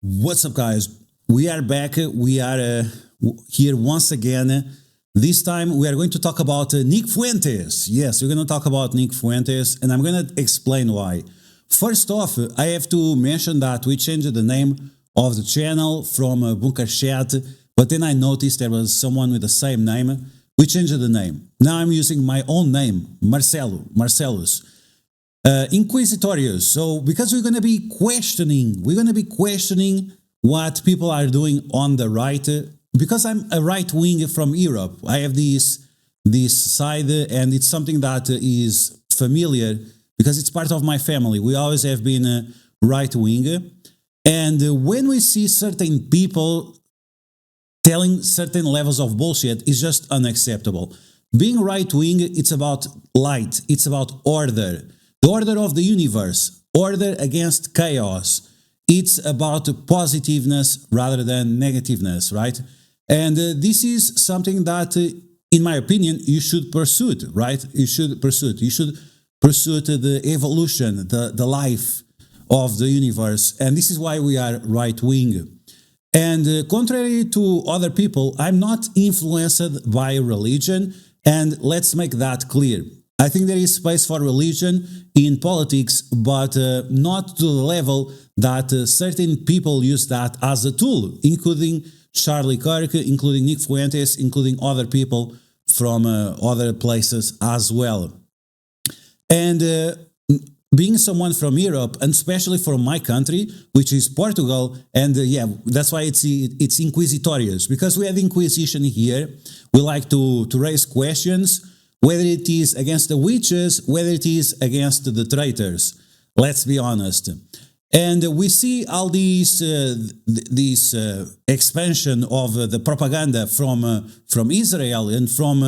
What's up, guys? We are back. We are here once again. This time we are going to talk about Nick Fuentes. Yes, we're going to talk about Nick Fuentes, and I'm going to explain why. First off, I have to mention that we changed the name of the channel from Bunker Chat, but then I noticed there was someone with the same name. We changed the name. Now I'm using my own name, Marcellus. Inquisitorius. So because we're going to be questioning what people are doing on the right. Because I'm a right wing from Europe, I have this side, and it's something that is familiar because it's part of my family. We always have been right wing, and when we see certain people telling certain levels of bullshit, it's just unacceptable. Being right wing, it's about light. It's about order. The order of the universe, order against chaos. It's about positiveness rather than negativeness, right? And this is something that, in my opinion, you should pursue, right? You should pursue the evolution, the life of the universe. And this is why we are right-wing. And contrary to other people, I'm not influenced by religion. And let's make that clear. I think there is space for religion in politics, but not to the level that certain people use that as a tool, including Charlie Kirk, including Nick Fuentes, including other people from other places as well. And being someone from Europe, and especially from my country, which is Portugal, and yeah, that's why it's inquisitorious, because we have Inquisition here. We like to raise questions, whether it is against the witches, whether it is against the traitors. Let's be honest. And we see all this expansion of the propaganda from Israel and from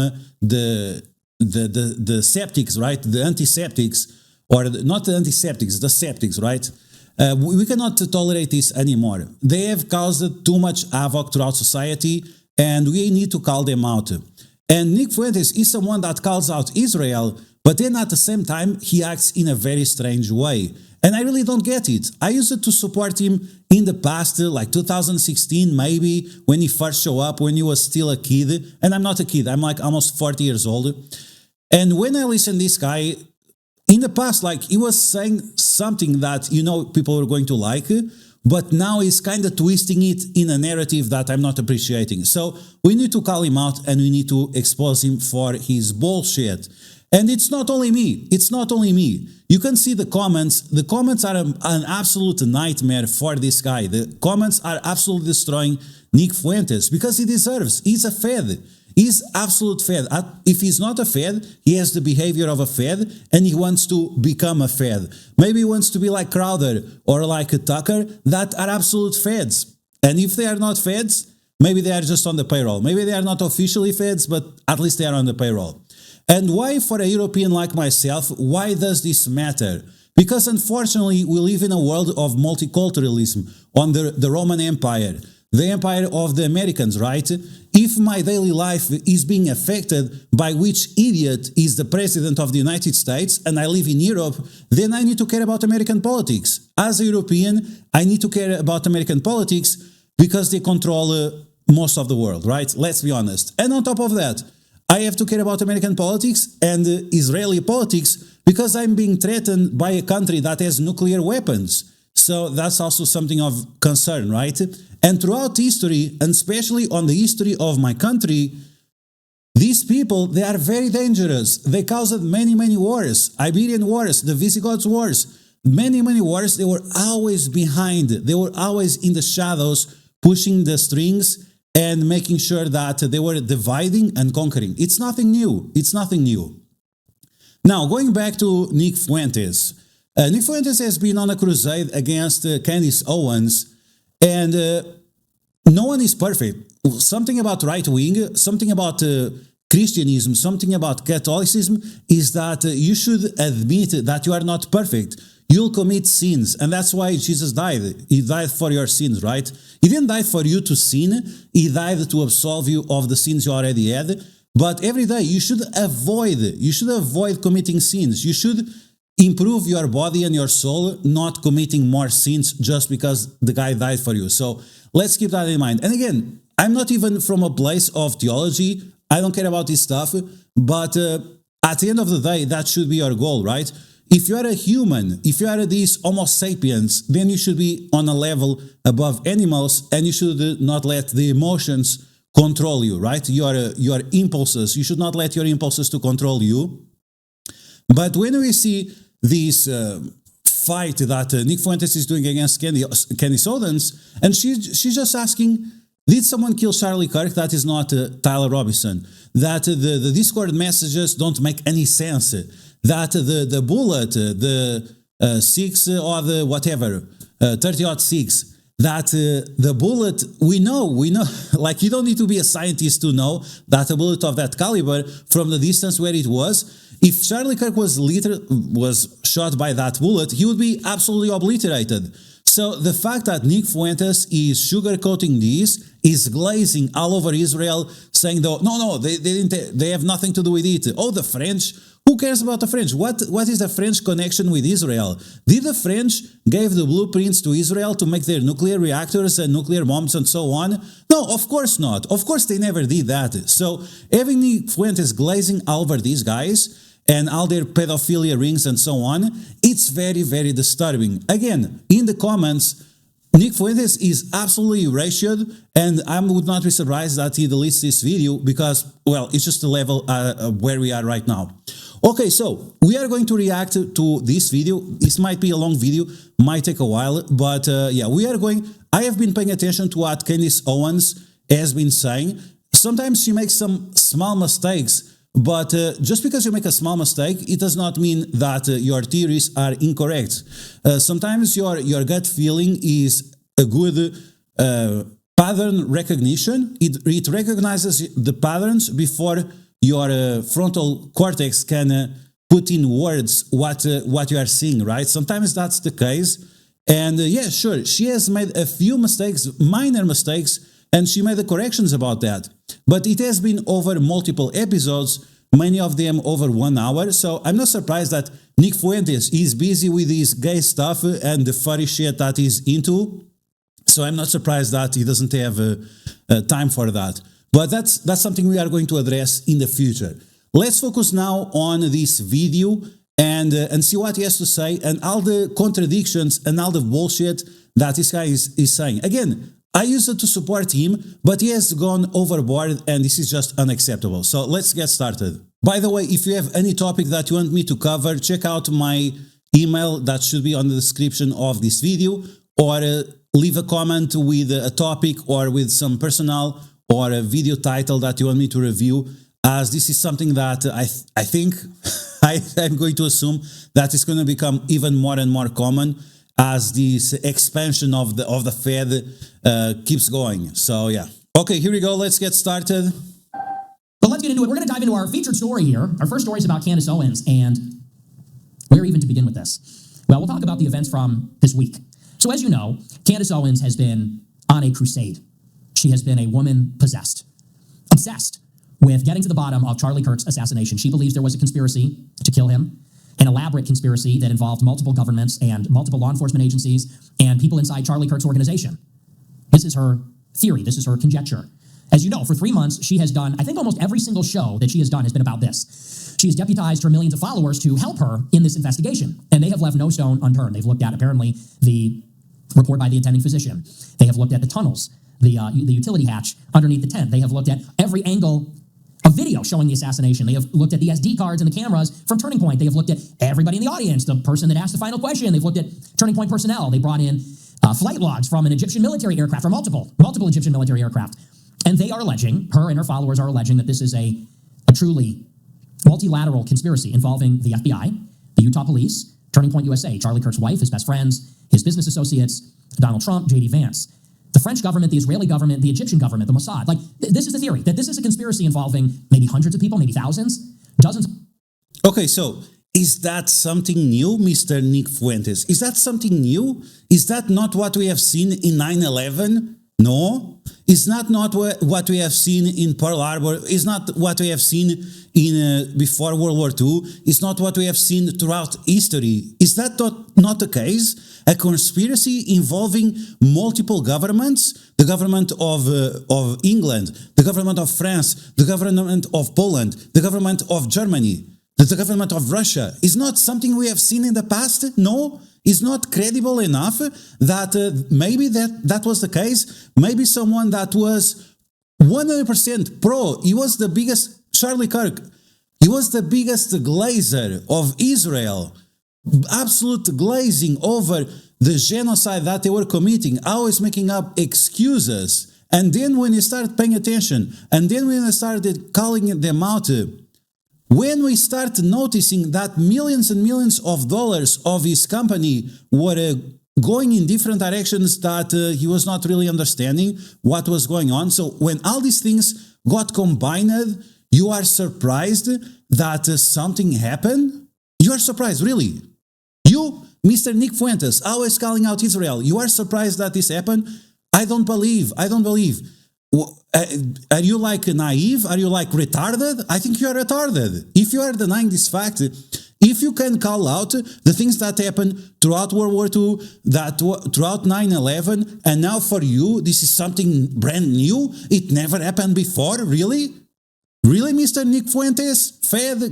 the septics, right? The antiseptics, or not the antiseptics, the septics, right? We cannot tolerate this anymore. They have caused too much havoc throughout society, and we need to call them out. And Nick Fuentes is someone that calls out Israel, but then at the same time, he acts in a very strange way. And I really don't get it. I used to support him in the past, like 2016, maybe, when he first showed up, when he was still a kid. And I'm not a kid, I'm like almost 40 years old. And when I listened to this guy, in the past, like, he was saying something that, people were going to like, but now he's kind of twisting it in a narrative that I'm not appreciating. So we need to call him out, and we need to expose him for his bullshit. And it's not only me. It's not only me. You can see the comments. The comments are an absolute nightmare for this guy. The comments are absolutely destroying Nick Fuentes because he deserves. He's a Fed. He's absolute Fed. If he's not a Fed, he has the behavior of a Fed, and he wants to become a Fed. Maybe he wants to be like Crowder or like Tucker, that are absolute Feds. And if they are not Feds, maybe they are just on the payroll. Maybe they are not officially Feds, but at least they are on the payroll. And why, for a European like myself, why does this matter? Because unfortunately, we live in a world of multiculturalism under the Roman Empire, the empire of the Americans, right? If my daily life is being affected by which idiot is the president of the United States, and I live in Europe, then I need to care about American politics. As a European, I need to care about American politics because they control most of the world, right? Let's be honest. And on top of that, I have to care about American politics and Israeli politics because I'm being threatened by a country that has nuclear weapons. So that's also something of concern, right? And throughout history, and especially on the history of my country, these people, they are very dangerous. They caused many, many wars. Iberian Wars, the Visigoths Wars, many, many wars. They were always behind. They were always in the shadows, pushing the strings and making sure that they were dividing and conquering. It's nothing new. It's nothing new. Now, going back to Nick Fuentes. Nick Fuentes has been on a crusade against Candace Owens, and no one is perfect. Something about right-wing, something about Christianism, something about Catholicism is that you should admit that you are not perfect. You'll commit sins, and that's why Jesus died. He died for your sins, right? He didn't die for you to sin. He died to absolve you of the sins you already had. But every day you should avoid committing sins. You should improve your body and your soul, not committing more sins just because the guy died for you. So let's keep that in mind. And again, I'm not even from a place of theology. I don't care about this stuff. But at the end of the day, that should be your goal, right? If you are a human, if you are these Homo sapiens, then you should be on a level above animals, and you should not let the emotions control you, right? Your impulses. You should not let your impulses to control you. But when we see this fight that Nick Fuentes is doing against Candace Owens, and she's just asking, did someone kill Charlie Kirk? That is not Tyler Robinson. That the Discord messages don't make any sense. That the bullet, the 6 or the whatever, 30-06, that the bullet, we know, like you don't need to be a scientist to know that a bullet of that caliber from the distance where it was, if Charlie Kirk was shot by that bullet, he would be absolutely obliterated. So the fact that Nick Fuentes is sugarcoating this, is glazing all over Israel, saying though, no, they have nothing to do with it. Oh, the French. Who cares about the French? What is the French connection with Israel? Did the French give the blueprints to Israel to make their nuclear reactors and nuclear bombs and so on? No, of course not. Of course they never did that. So having Nick Fuentes glazing all over these guys and all their pedophilia rings and so on, it's very, very disturbing. Again, in the comments, Nick Fuentes is absolutely erased, and I would not be surprised that he deletes this video because, well, it's just the level where we are right now. Okay, so we are going to react to this video. This might be a long video, might take a while, but yeah, I have been paying attention to what Candace Owens has been saying. Sometimes she makes some small mistakes, but just because you make a small mistake, it does not mean that your theories are incorrect. Sometimes your gut feeling is a good pattern recognition. It recognizes the patterns before your frontal cortex can put in words what you are seeing, right? Sometimes that's the case. And yeah, sure, she has made a few mistakes, minor mistakes, and she made the corrections about that. But it has been over multiple episodes, many of them over 1 hour, so I'm not surprised that Nick Fuentes is busy with his gay stuff and the furry shit that he's into, so I'm not surprised that he doesn't have time for that. But that's something we are going to address in the future. Let's focus now on this video and see what he has to say and all the contradictions and all the bullshit that this guy is saying. Again, I used it to support him, but he has gone overboard and this is just unacceptable. So let's get started. By the way, if you have any topic that you want me to cover, check out my email that should be on the description of this video, or leave a comment with a topic or with some personal or a video title that you want me to review, as this is something that I think I'm going to assume that it's going to become even more and more common as this expansion of the Fed keeps going. So yeah. Okay, here we go. Let's get started. But let's get into it. We're going to dive into our featured story here. Our first story is about Candace Owens, and where even to begin with this? Well, we'll talk about the events from this week. So as you know, Candace Owens has been on a crusade. She has been a woman possessed, obsessed with getting to the bottom of Charlie Kirk's assassination. She believes there was a conspiracy to kill him, an elaborate conspiracy that involved multiple governments and multiple law enforcement agencies and people inside Charlie Kirk's organization. This is her theory. This is her conjecture. As you know, for 3 months, she has done, I think almost every single show that she has done has been about this. She has deputized her millions of followers to help her in this investigation, and they have left no stone unturned. They've looked at, apparently, the report by the attending physician. They have looked at the tunnels, the utility hatch underneath the tent. They have looked at every angle of video showing the assassination. They have looked at the SD cards and the cameras from Turning Point. They have looked at everybody in the audience, the person that asked the final question. They've looked at Turning Point personnel. They brought in flight logs from an Egyptian military aircraft, or multiple Egyptian military aircraft. And they are alleging, her and her followers are alleging, that this is a truly multilateral conspiracy involving the FBI, the Utah Police, Turning Point USA, Charlie Kirk's wife, his best friends, his business associates, Donald Trump, J.D. Vance, the French government, the Israeli government, the Egyptian government, the Mossad. Like, this is the theory, that this is a conspiracy involving maybe hundreds of people, maybe thousands, dozens. Okay, so is that something new, Mr. Nick Fuentes? Is that something new? Is that not what we have seen in 9/11? No, it's not what we have seen in Pearl Harbor. It's not what we have seen in before World War II. It's not what we have seen throughout history. Is that not the case? A conspiracy involving multiple governments, the government of England, the government of France, the government of Poland, the government of Germany, the government of Russia, is not something we have seen in the past? No, it's not credible enough that maybe that was the case. Maybe someone that was 100% pro, he was the biggest, Charlie Kirk, he was the biggest glazer of Israel, absolute glazing over the genocide that they were committing, always making up excuses. And then when you started paying attention, and then when you started calling them out, when we start noticing that millions and millions of dollars of his company were going in different directions that he was not really understanding what was going on. So when all these things got combined, you are surprised that something happened? You are surprised, really? You, Mr. Nick Fuentes, always calling out Israel, you are surprised that this happened? I don't believe. Are you like naive? Are you like retarded? I think you are retarded. If you are denying this fact, if you can call out the things that happened throughout World War II, throughout 9/11, and now for you, this is something brand new, it never happened before, really? Really, Mr. Nick Fuentes?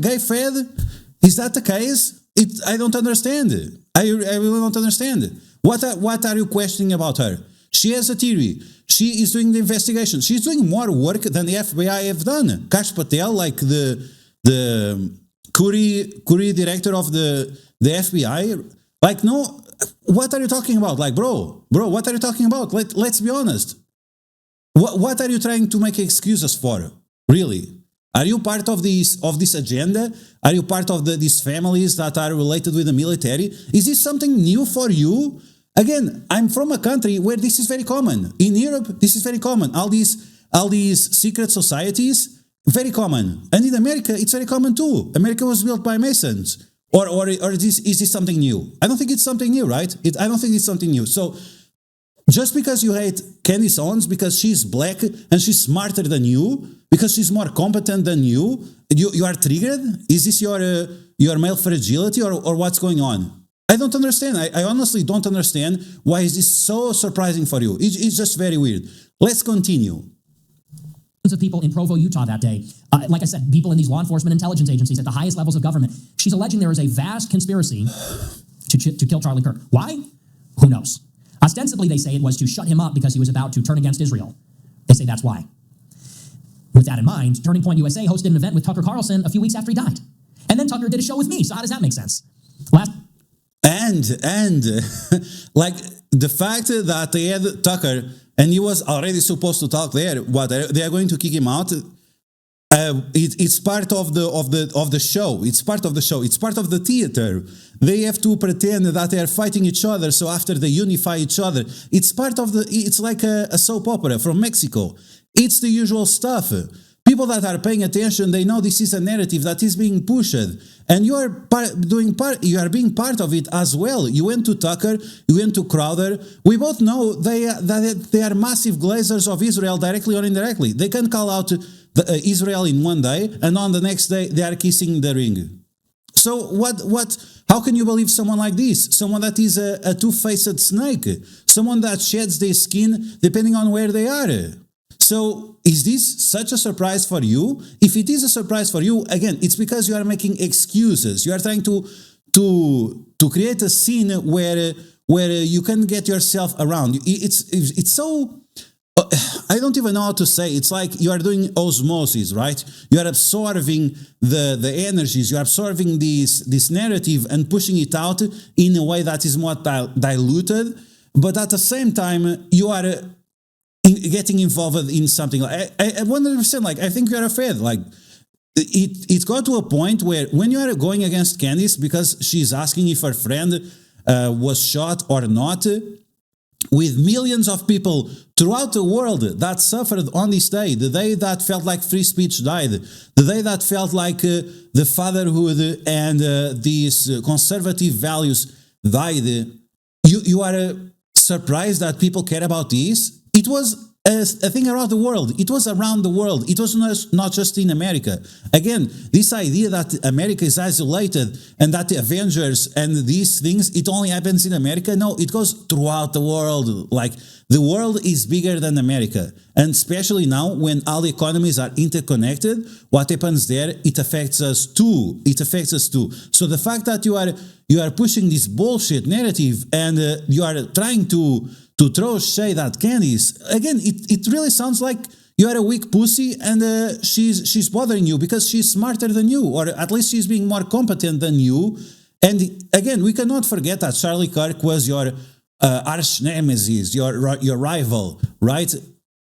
Gay Fed? Is that the case? I don't understand. I really don't understand. What are you questioning about her? She has a theory. She is doing the investigation. She's doing more work than the FBI have done. Kash Patel, like the Curie director of the FBI, like, no, what are you talking about? Like, bro, what are you talking about? Let's be honest. What are you trying to make excuses for? Really? Are you part of this agenda? Are you part of these families that are related with the military? Is this something new for you? Again, I'm from a country where this is very common. In Europe, this is very common. All these secret societies, very common. And in America, it's very common too. America was built by Masons. Or is this something new? I don't think it's something new, right? I don't think it's something new. So just because you hate Candace Owens because she's black and she's smarter than you, because she's more competent than you are triggered? Is this your male fragility or what's going on? I don't understand. I honestly don't understand why is this so surprising for you. It's just very weird. Let's continue. Of people in Provo, Utah that day. Like I said, people in these law enforcement intelligence agencies at the highest levels of government. She's alleging there is a vast conspiracy to kill Charlie Kirk. Why? Who knows? Ostensibly, they say it was to shut him up because he was about to turn against Israel. They say that's why. With that in mind, Turning Point USA hosted an event with Tucker Carlson a few weeks after he died. And then Tucker did a show with me. So how does that make sense? And like the fact that they had Tucker and he was already supposed to talk there, they are going to kick him out. It's part of the show. It's part of the show. It's part of the theater. They have to pretend that they are fighting each other. So after they unify each other, it's part of it's like a soap opera from Mexico. It's the usual stuff. People that are paying attention, they know this is a narrative that is being pushed, and you are being part of it as well. You went to Tucker, you went to Crowder. We both know that they are massive glazers of Israel, directly or indirectly. They can call out Israel in one day, and on the next day they are kissing the ring. So how can you believe someone like this? Someone that is a two-faced snake, someone that sheds their skin depending on where they are. So is this such a surprise for you? If it is a surprise for you, again, it's because you are making excuses. You are trying to create a scene where you can get yourself around. It's so, I don't even know how to say. It's like you are doing osmosis, right? You are absorbing the energies. You are absorbing this narrative and pushing it out in a way that is more diluted. But at the same time, you are getting involved in something. I 100%, like, I think you are afraid. Like, it got to a point where when you are going against Candace because she's asking if her friend was shot or not, with millions of people throughout the world that suffered on this day, the day that felt like free speech died, the day that felt like the fatherhood and these conservative values died, you are surprised that people care about this? It it was a thing around the world. It was around the world. It was not just in America. Again, this idea that America is isolated and that the Avengers and these things, it only happens in America. No, it goes throughout the world. Like, the world is bigger than America. And especially now when all the economies are interconnected, what happens there, it affects us too. It affects us too. So the fact that you are pushing this bullshit narrative and you are trying to throw shade at Candace, again, it really sounds like you are a weak pussy and she's bothering you because she's smarter than you, or at least she's being more competent than you. And again, we cannot forget that Charlie Kirk was your arch nemesis, your rival, right?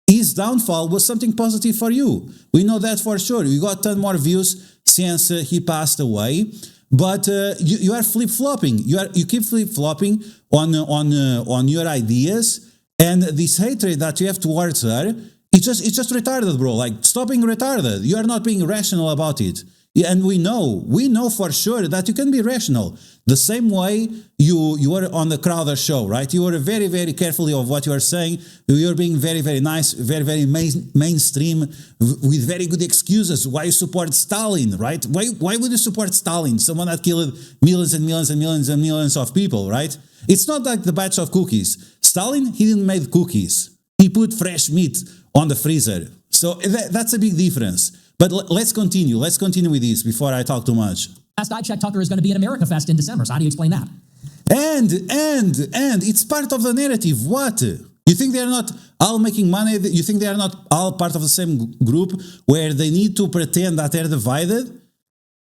His downfall was something positive for you. We know that for sure. You got 10 more views since he passed away. But you are flip-flopping. You keep flip-flopping on your ideas, and this hatred that you have towards her, it's just retarded, bro. Like, stop being retarded. You are not being rational about it. Yeah, and we know for sure that you can be rational. The same way you were on the Crowder show, right? You were very, very carefully of what you are saying. You were being very, very nice, very, very mainstream, with very good excuses. Why you support Stalin, right? Why would you support Stalin? Someone that killed millions and millions and millions and millions of people, right? It's not like the batch of cookies. Stalin, he didn't make cookies. He put fresh meat on the freezer. So that's a big difference. But let's continue. Let's continue with this before I talk too much. Last I checked, Tucker is going to be at America Fest in December. So how do you explain that? And it's part of the narrative. What? You think they're not all making money? You think they're not all part of the same group where they need to pretend that they're divided?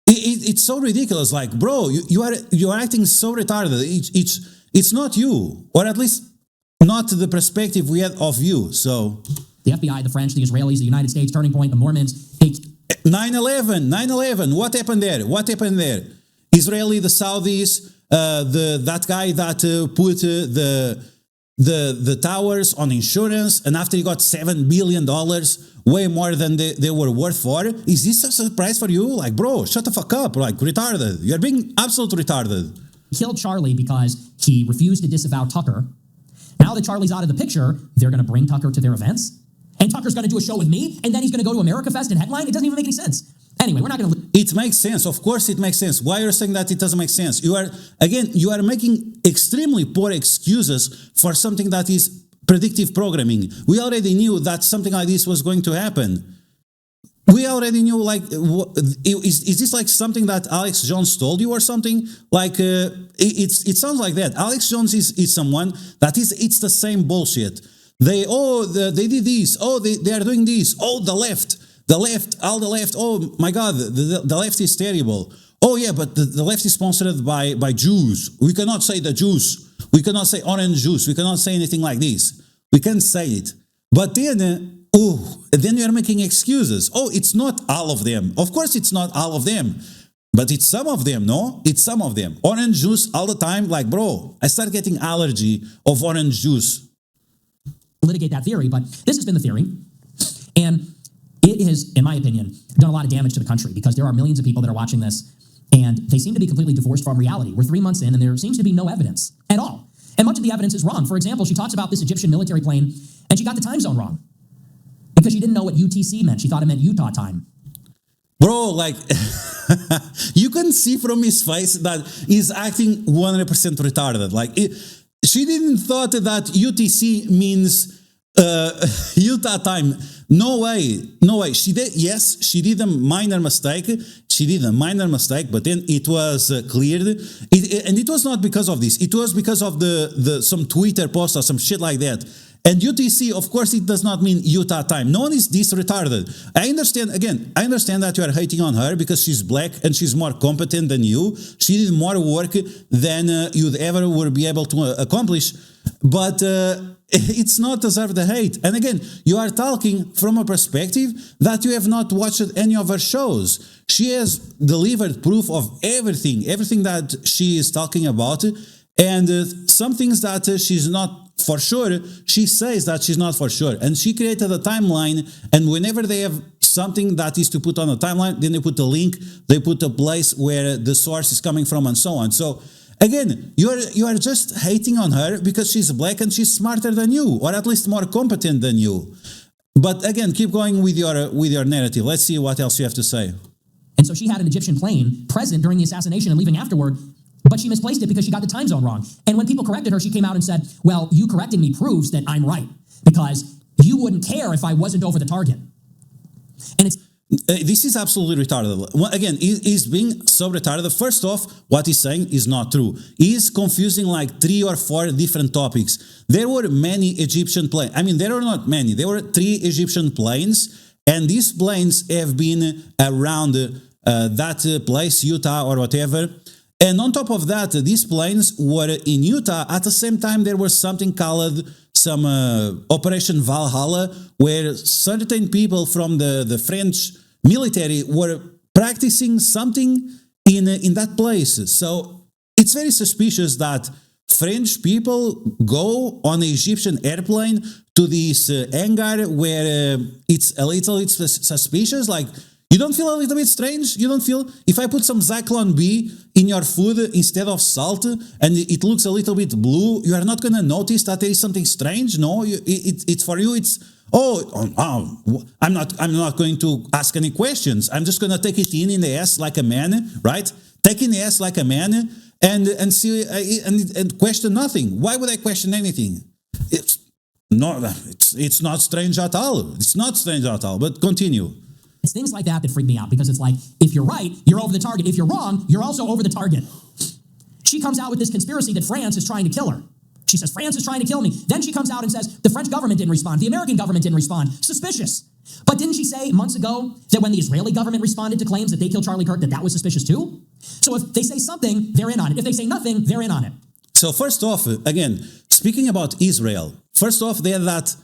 It's so ridiculous. Like, bro, you are acting so retarded. It's not you, or at least not the perspective we had of you. So the FBI, the French, the Israelis, the United States, Turning Point, the Mormons. 9/11. What happened there? Israeli, the Saudis, that guy that put the towers on insurance, and after he got $7 billion, way more than they were worth for. Is this a surprise for you? Like, bro, shut the fuck up. Like, retarded. You're being absolutely retarded. Killed Charlie because he refused to disavow Tucker. Now that Charlie's out of the picture, they're going to bring Tucker to their events. And Tucker's going to do a show with me, and then he's going to go to America Fest and headline? It doesn't even make any sense. Anyway, we're not going to... It makes sense. Of course it makes sense. Why are you saying that it doesn't make sense? You are making extremely poor excuses for something that is predictive programming. We already knew that something like this was going to happen. We already knew, like, is this like something that Alex Jones told you or something? Like, it sounds like that. Alex Jones is someone that it's the same bullshit. They did this. Oh, they are doing this. Oh, the left. Oh my God, the left is terrible. Oh yeah, but the left is sponsored by Jews. We cannot say the Jews. We cannot say orange juice. We cannot say anything like this. We can't say it. But then, then you are making excuses. Oh, it's not all of them. Of course, it's not all of them. But it's some of them, no? It's some of them. Orange juice all the time. Like, bro, I start getting allergy of orange juice. Litigate that theory, but this has been the theory, and it has, in my opinion, done a lot of damage to the country because there are millions of people that are watching this, and they seem to be completely divorced from reality. We're 3 months in, and there seems to be no evidence at all, and much of the evidence is wrong. For example, she talks about this Egyptian military plane, and she got the time zone wrong because she didn't know what UTC meant. She thought it meant Utah time. Bro, like, you can see from his face that he's acting 100% retarded. Like, she didn't thought that UTC means Utah time. No way. She did a minor mistake. But then it was cleared. And it was not because of this. It was because of some Twitter post or some shit like that. And UTC, of course, it does not mean Utah time. No one is this retarded. I understand that you are hating on her because she's black and she's more competent than you. She did more work than you'd ever would be able to accomplish. But it's not deserved the hate. And again, you are talking from a perspective that you have not watched any of her shows. She has delivered proof of everything that she is talking about. And some things that she's not for sure, she says that she's not for sure. And she created a timeline, and whenever they have something that is to put on a timeline, then they put a link, they put a place where the source is coming from, and so on. So Again, you are just hating on her because she's black and she's smarter than you, or at least more competent than you. But again, keep going with your narrative. Let's see what else you have to say. And so she had an Egyptian plane present during the assassination and leaving afterward, but she misplaced it because she got the time zone wrong. And when people corrected her, she came out and said, well, you correcting me proves that I'm right, because you wouldn't care if I wasn't over the target. And it's this is absolutely retarded. Again, he's being so retarded. First off, what he's saying is not true. He's confusing like 3 or 4 different topics. There were many Egyptian planes. I mean, there were not many. There were 3 Egyptian planes, and these planes have been around that place, Utah or whatever. And on top of that, these planes were in Utah. At the same time, there was something called some Operation Valhalla, where certain people from the French military were practicing something in that place. So it's very suspicious that French people go on an Egyptian airplane to this hangar where it's a little bit suspicious. Like, you don't feel a little bit strange? You don't feel, if I put some Zyklon B in your food instead of salt and it looks a little bit blue, you are not going to notice that there is something strange? No, it's for you, it's, I'm not going to ask any questions. I'm just going to take it in the ass like a man, right? Take in the ass like a man and see and question nothing. Why would I question anything? It's not strange at all. It's not strange at all, but continue. It's things like that freak me out, because it's like, if you're right, you're over the target. If you're wrong, you're also over the target. She comes out with this conspiracy that France is trying to kill her. She says, France is trying to kill me. Then she comes out and says, the French government didn't respond. The American government didn't respond. Suspicious. But didn't she say months ago that when the Israeli government responded to claims that they killed Charlie Kirk, that was suspicious too? So if they say something, they're in on it. If they say nothing, they're in on it. So first off, again, speaking about Israel, first off, they had that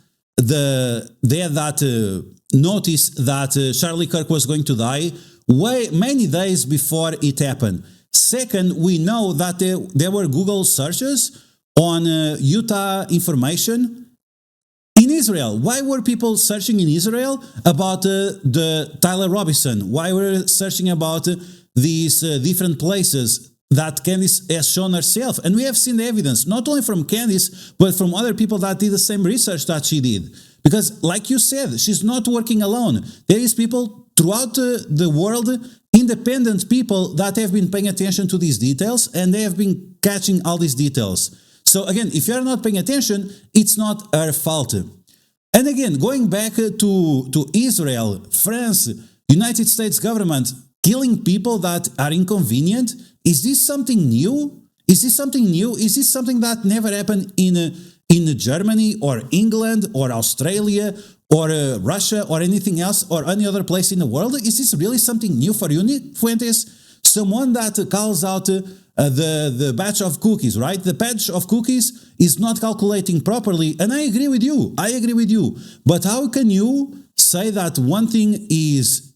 notice that Charlie Kirk was going to die many days before it happened. Second, we know that there were Google searches on Utah information in Israel. Why were people searching in Israel about the Tyler Robinson? Why were searching about these different places that Candace has shown herself? And we have seen the evidence, not only from Candace, but from other people that did the same research that she did. Because, like you said, she's not working alone. There is people throughout the world, independent people that have been paying attention to these details, and they have been catching all these details. So again, if you're not paying attention, it's not her fault. And again, going back to Israel, France, United States government, killing people that are inconvenient, is this something new? Is this something new? Is this something that never happened in Germany or England or Australia or Russia or anything else or any other place in the world? Is this really something new for you, Fuentes? Someone that calls out the batch of cookies, right? The batch of cookies is not calculating properly, and I agree with you. But how can you say that one thing is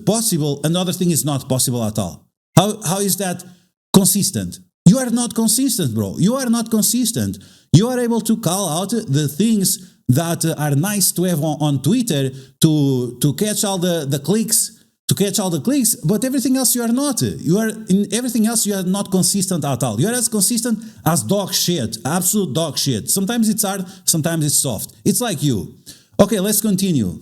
possible, another thing is not possible at all? How is that consistent? You are not consistent, bro. You are not consistent. You are able to call out the things that are nice to have on Twitter to catch all the clicks, but everything else you are not. In everything else you are not consistent at all. You are as consistent as dog shit, absolute dog shit. Sometimes it's hard, sometimes it's soft. It's like you. Okay, let's continue.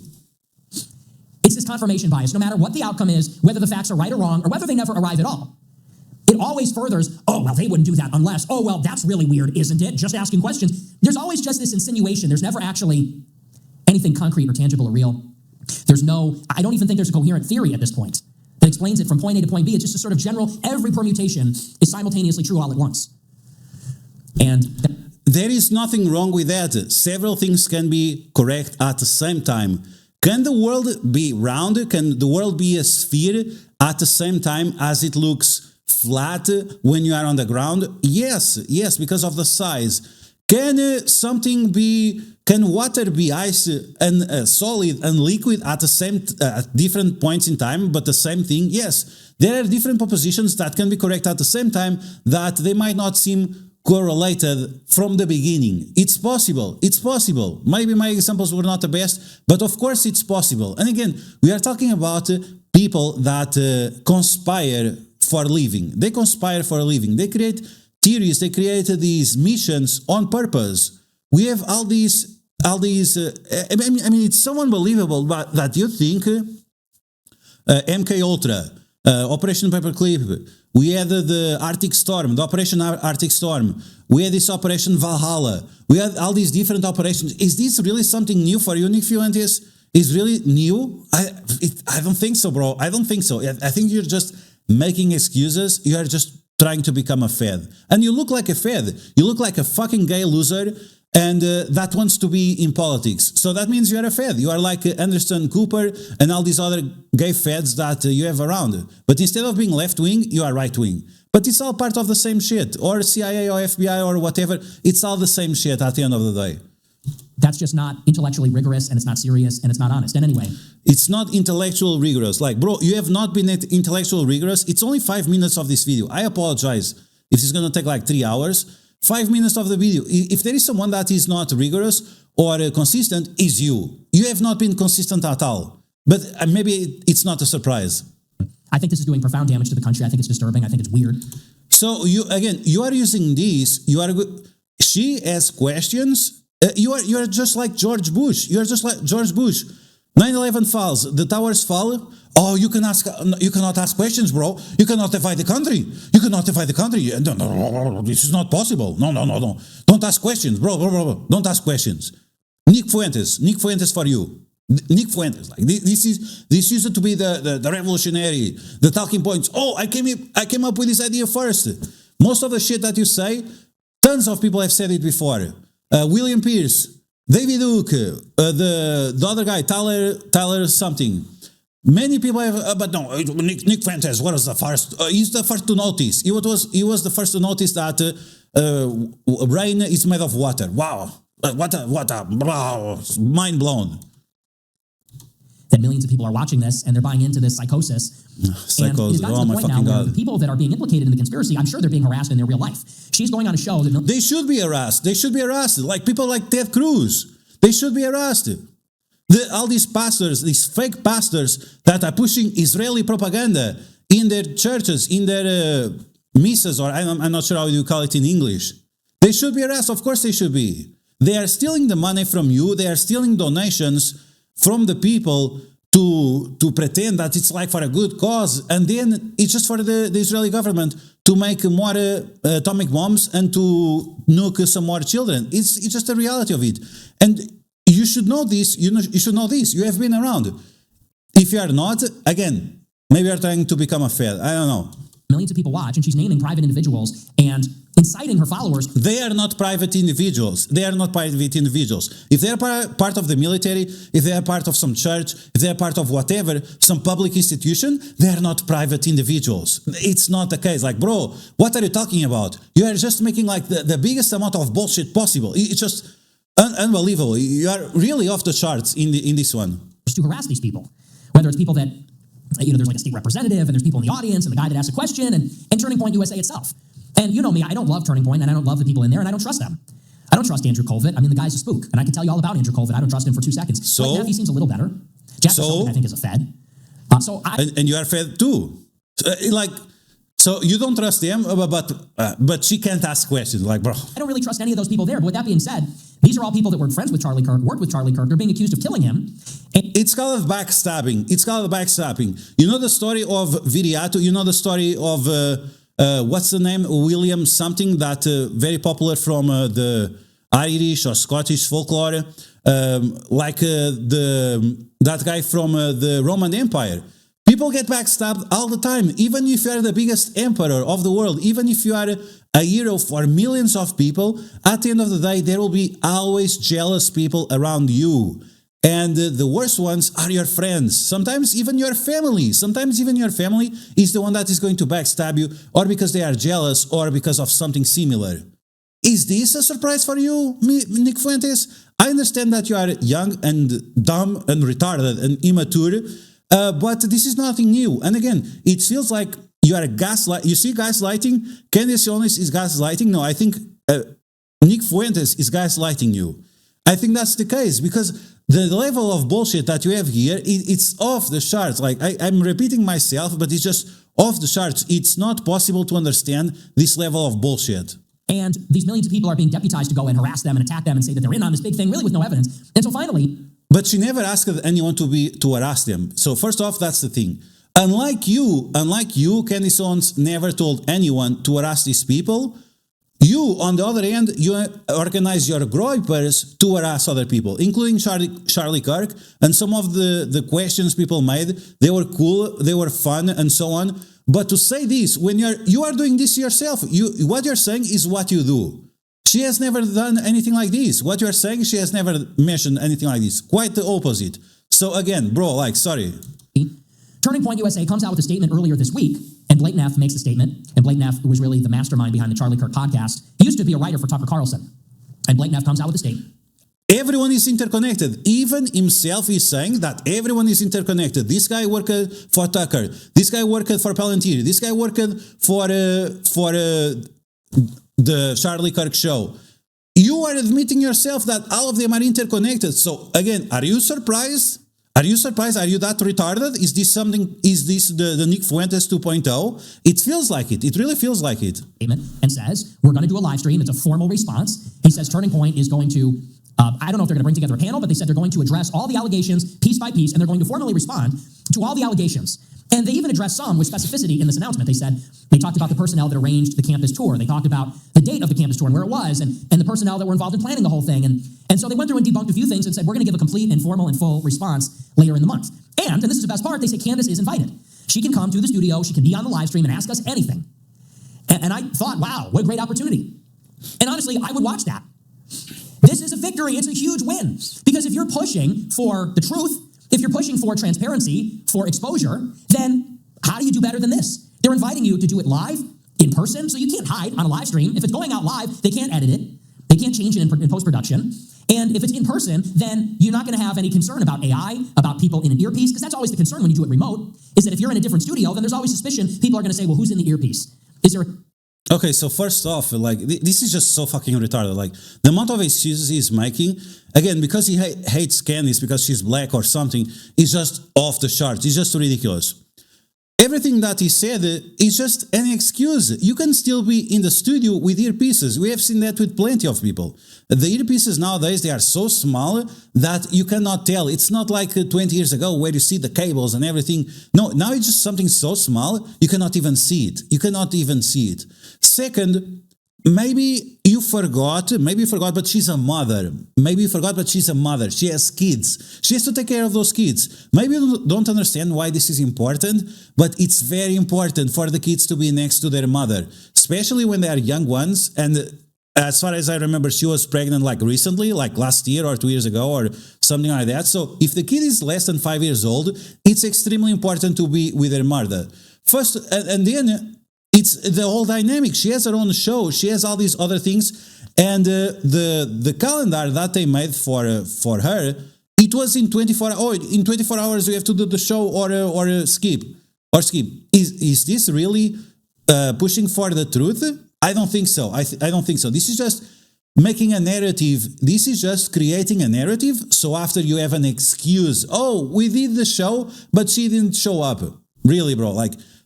It's this confirmation bias. No matter what the outcome is, whether the facts are right or wrong, or whether they never arrive at all, it always furthers, oh, well, they wouldn't do that unless, oh, well, that's really weird, isn't it? Just asking questions. There's always just this insinuation. There's never actually anything concrete or tangible or real. I don't even think there's a coherent theory at this point that explains it from point A to point B. It's just a sort of general, every permutation is simultaneously true all at once. And there is nothing wrong with that. Several things can be correct at the same time. Can the world be round? Can the world be a sphere at the same time as it looks flat when you are on the ground? Yes, because of the size. Can water be ice and solid and liquid at the same at different points in time, but the same thing? Yes, there are different propositions that can be correct at the same time that they might not seem correlated from the beginning. It's possible. Maybe my examples were not the best, but of course it's possible. And again, we are talking about people that conspire for a living. They conspire for a living. They create theories, they created these missions on purpose. We have all these. I mean, it's so unbelievable that you think MK Ultra, Operation Paperclip. We had the Arctic Storm, the Operation Arctic Storm. We had this Operation Valhalla. We had all these different operations. Is this really something new for you, Nick Fuentes? Is really new? I don't think so, bro. I don't think so. I think you're just making excuses. You are just trying to become a fed. And you look like a fed. You look like a fucking gay loser and that wants to be in politics. So that means you are a fed. You are like Anderson Cooper and all these other gay feds that you have around. But instead of being left-wing, you are right-wing. But it's all part of the same shit. Or CIA or FBI or whatever. It's all the same shit at the end of the day. That's just not intellectually rigorous, and it's not serious, and it's not honest. And anyway, it's not intellectual rigorous. Like, bro, you have not been intellectual rigorous. It's only 5 minutes of this video. I apologize if it's going to take like 3 hours. 5 minutes of the video. If there is someone that is not rigorous or consistent, is you. You have not been consistent at all. But maybe it's not a surprise. I think this is doing profound damage to the country. I think it's disturbing. I think it's weird. So you are using these. She asks questions. You are just like George Bush. You are just like George Bush. 9/11 falls. The towers fall. Oh, you cannot ask questions, bro. You cannot divide the country. You cannot divide the country. No, this is not possible. No. Don't ask questions, bro. Don't ask questions. Nick Fuentes for you. Nick Fuentes, like this used to be the revolutionary, the talking points. Oh, I came up with this idea first. Most of the shit that you say, tons of people have said it before. William Pierce, David Duke, the other guy, Tyler something. Many people have, but no, Nick Fuentes, what was the first? He's the first to notice. He was the first to notice that rain is made of water. Wow. What a mind blown. That millions of people are watching this and they're buying into this psychosis. Psychosis. Oh my fucking God. The people that are being implicated in the conspiracy, I'm sure they're being harassed in their real life. She's going on a show that they should be harassed. They should be harassed. Like people like Ted Cruz. They should be harassed. All these pastors, these fake pastors that are pushing Israeli propaganda in their churches, in their misses, or I'm not sure how you call it in English. They should be harassed. Of course they should be. They are stealing the money from you. They are stealing donations from the people to pretend that it's like for a good cause. And then it's just for the Israeli government to make more atomic bombs and to nuke some more children. It's just the reality of it. And you should know this. You should know this. You have been around. If you are not, again, maybe you're trying to become a fed. I don't know. Millions of people watch, and she's naming private individuals and inciting her followers. They are not private individuals. They are not private individuals. If they are part of the military, if they are part of some church, if they are part of whatever, some public institution, they are not private individuals. It's not the case. Like, bro, what are you talking about? You are just making like the biggest amount of bullshit possible. It's just unbelievable. You are really off the charts in this one. To harass these people, whether it's people that, there's like a state representative and there's people in the audience and the guy that asked a question and Turning Point USA itself. And you know me, I don't love Turning Point and I don't love the people in there and I don't trust them. I don't trust Andrew Colvett. I mean, the guy's a spook and I can tell you all about Andrew Colvett. I don't trust him for 2 seconds. So Mike Naffy seems a little better. Jack Sullivan, I think, is a fed. And you are fed too. So you don't trust them, but she can't ask questions. Like, bro, I don't really trust any of those people there. But with that being said, these are all people that were friends with Charlie Kirk, worked with Charlie Kirk. They're being accused of killing him. It's called backstabbing. You know the story of Viriato? You know the story of, what's the name? William something, that very popular from the Irish or Scottish folklore, that guy from the Roman Empire. People get backstabbed all the time, even if you are the biggest emperor of the world, even if you are a hero for millions of people, at the end of the day, there will be always jealous people around you. And the worst ones are your friends. Sometimes even your family. Sometimes even your family is the one that is going to backstab you, or because they are jealous, or because of something similar. Is this a surprise for you, Nick Fuentes? I understand that you are young and dumb and retarded and immature, but this is nothing new. And again, it feels like you are a gaslight. You see gaslighting? Candace is gaslighting? No, I think Nick Fuentes is gaslighting you. I think that's the case, because the level of bullshit that you have here, it's off the charts. Like, I'm repeating myself, but it's just off the charts. It's not possible to understand this level of bullshit. And these millions of people are being deputized to go and harass them and attack them and say that they're in on this big thing, really with no evidence. And so finally... But she never asked anyone to harass them. So first off, that's the thing. Unlike you, Candace Owens never told anyone to harass these people. You, on the other hand, you organize your groypers to harass other people, including Charlie Kirk. And some of the questions people made, they were cool, they were fun, and so on. But to say this, when you are doing this yourself, what you're saying is what you do. She has never done anything like this. What you're saying, she has never mentioned anything like this. Quite the opposite. So again, bro, sorry. Turning Point USA comes out with a statement earlier this week, and Blake Neff makes a statement, and Blake Neff was really the mastermind behind the Charlie Kirk podcast. He used to be a writer for Tucker Carlson, and Blake Neff comes out with a statement. Everyone is interconnected. Even himself is saying that everyone is interconnected. This guy worked for Tucker. This guy worked for Palantir. This guy worked for the Charlie Kirk show. You are admitting yourself that all of them are interconnected. So again, are you surprised? Are you surprised? Are you that retarded? Is this the Nick Fuentes 2.0? It feels like it. It really feels like it. And says, we're going to do a live stream. It's a formal response. He says Turning Point is going to, I don't know if they're going to bring together a panel, but they said they're going to address all the allegations piece by piece, and they're going to formally respond to all the allegations. And they even addressed some with specificity in this announcement. They talked about the personnel that arranged the campus tour. They talked about the date of the campus tour and where it was, and the personnel that were involved in planning the whole thing. And so they went through and debunked a few things and said, we're going to give a complete and formal and full response later in the month. And this is the best part, they say Candace is invited. She can come to the studio, she can be on the live stream and ask us anything. And I thought, wow, what a great opportunity. And honestly, I would watch that. This is a victory. It's a huge win. Because if you're pushing for the truth, if you're pushing for transparency, for exposure, then how do you do better than this? They're inviting you to do it live, in person, so you can't hide on a live stream. If it's going out live, they can't edit it. They can't change it in post-production. And if it's in person, then you're not going to have any concern about AI, about people in an earpiece, because that's always the concern when you do it remote, is that if you're in a different studio, then there's always suspicion. People are going to say, well, who's in the earpiece? Is there... Okay, so first off, this is just so fucking retarded. The amount of excuses he's making, again, because he hates Candace because she's black or something, is just off the charts. It's just ridiculous. Everything that he said is just an excuse. You can still be in the studio with earpieces. We have seen that with plenty of people. The earpieces nowadays, they are so small that you cannot tell. It's not like 20 years ago where you see the cables and everything. No, now it's just something so small, you cannot even see it. You cannot even see it. Second, maybe you forgot, but she's a mother. Maybe you forgot, but she's a mother. She has kids. She has to take care of those kids. Maybe you don't understand why this is important, but it's very important for the kids to be next to their mother, especially when they are young ones. And as far as I remember, she was pregnant recently, last year or 2 years ago or something like that. So if the kid is less than 5 years old, it's extremely important to be with their mother. First, and then it's the whole dynamic. She has her own show. She has all these other things. And the calendar that they made for her, it was in 24 hours. Oh, in 24 hours we have to do the show or skip. Is this really pushing for the truth? I don't think so. I don't think so. This is just making a narrative. This is just creating a narrative. So after you have an excuse, oh, we did the show, but she didn't show up. Really, bro?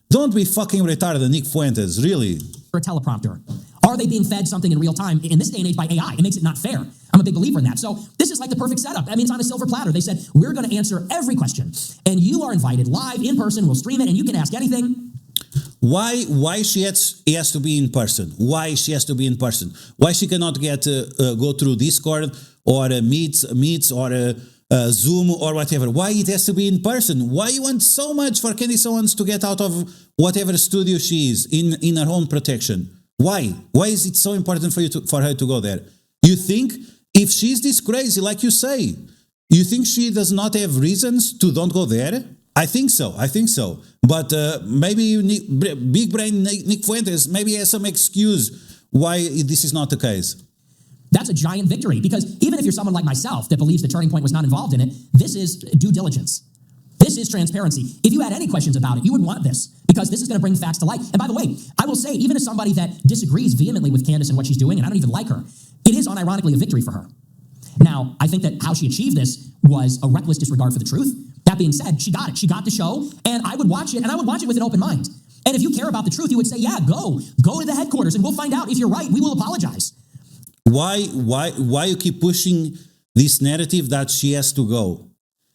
Don't be fucking retarded, Nick Fuentes. Really? For a teleprompter. Are they being fed something in real time in this day and age by AI? It makes it not fair. I'm a big believer in that. So this is the perfect setup. I mean, it's on a silver platter. They said, we're going to answer every question. And you are invited live, in person. We'll stream it, and you can ask anything. Why she has to be in person? Why she has to be in person? Why she cannot go through Discord or Meets or Zoom or whatever? Why it has to be in person? Why you want so much for Candace Owens to get out of whatever studio she is in her own protection? Why? Why is it so important for her to go there? You think if she's this crazy, like you say, you think she does not have reasons to don't go there? I think so. But maybe big brain Nick Fuentes maybe has some excuse why this is not the case. That's a giant victory, because even if you're someone like myself that believes the Turning Point was not involved in it, this is due diligence. This is transparency. If you had any questions about it, you would want this, because this is going to bring facts to light. And by the way, I will say, even as somebody that disagrees vehemently with Candace and what she's doing, and I don't even like her, it is unironically a victory for her. Now, I think that how she achieved this was a reckless disregard for the truth. That being said, she got it. She got the show, and I would watch it, and I would watch it with an open mind. And if you care about the truth, you would say, yeah, go to the headquarters and we'll find out if you're right. We will apologize. Why you keep pushing this narrative that she has to go?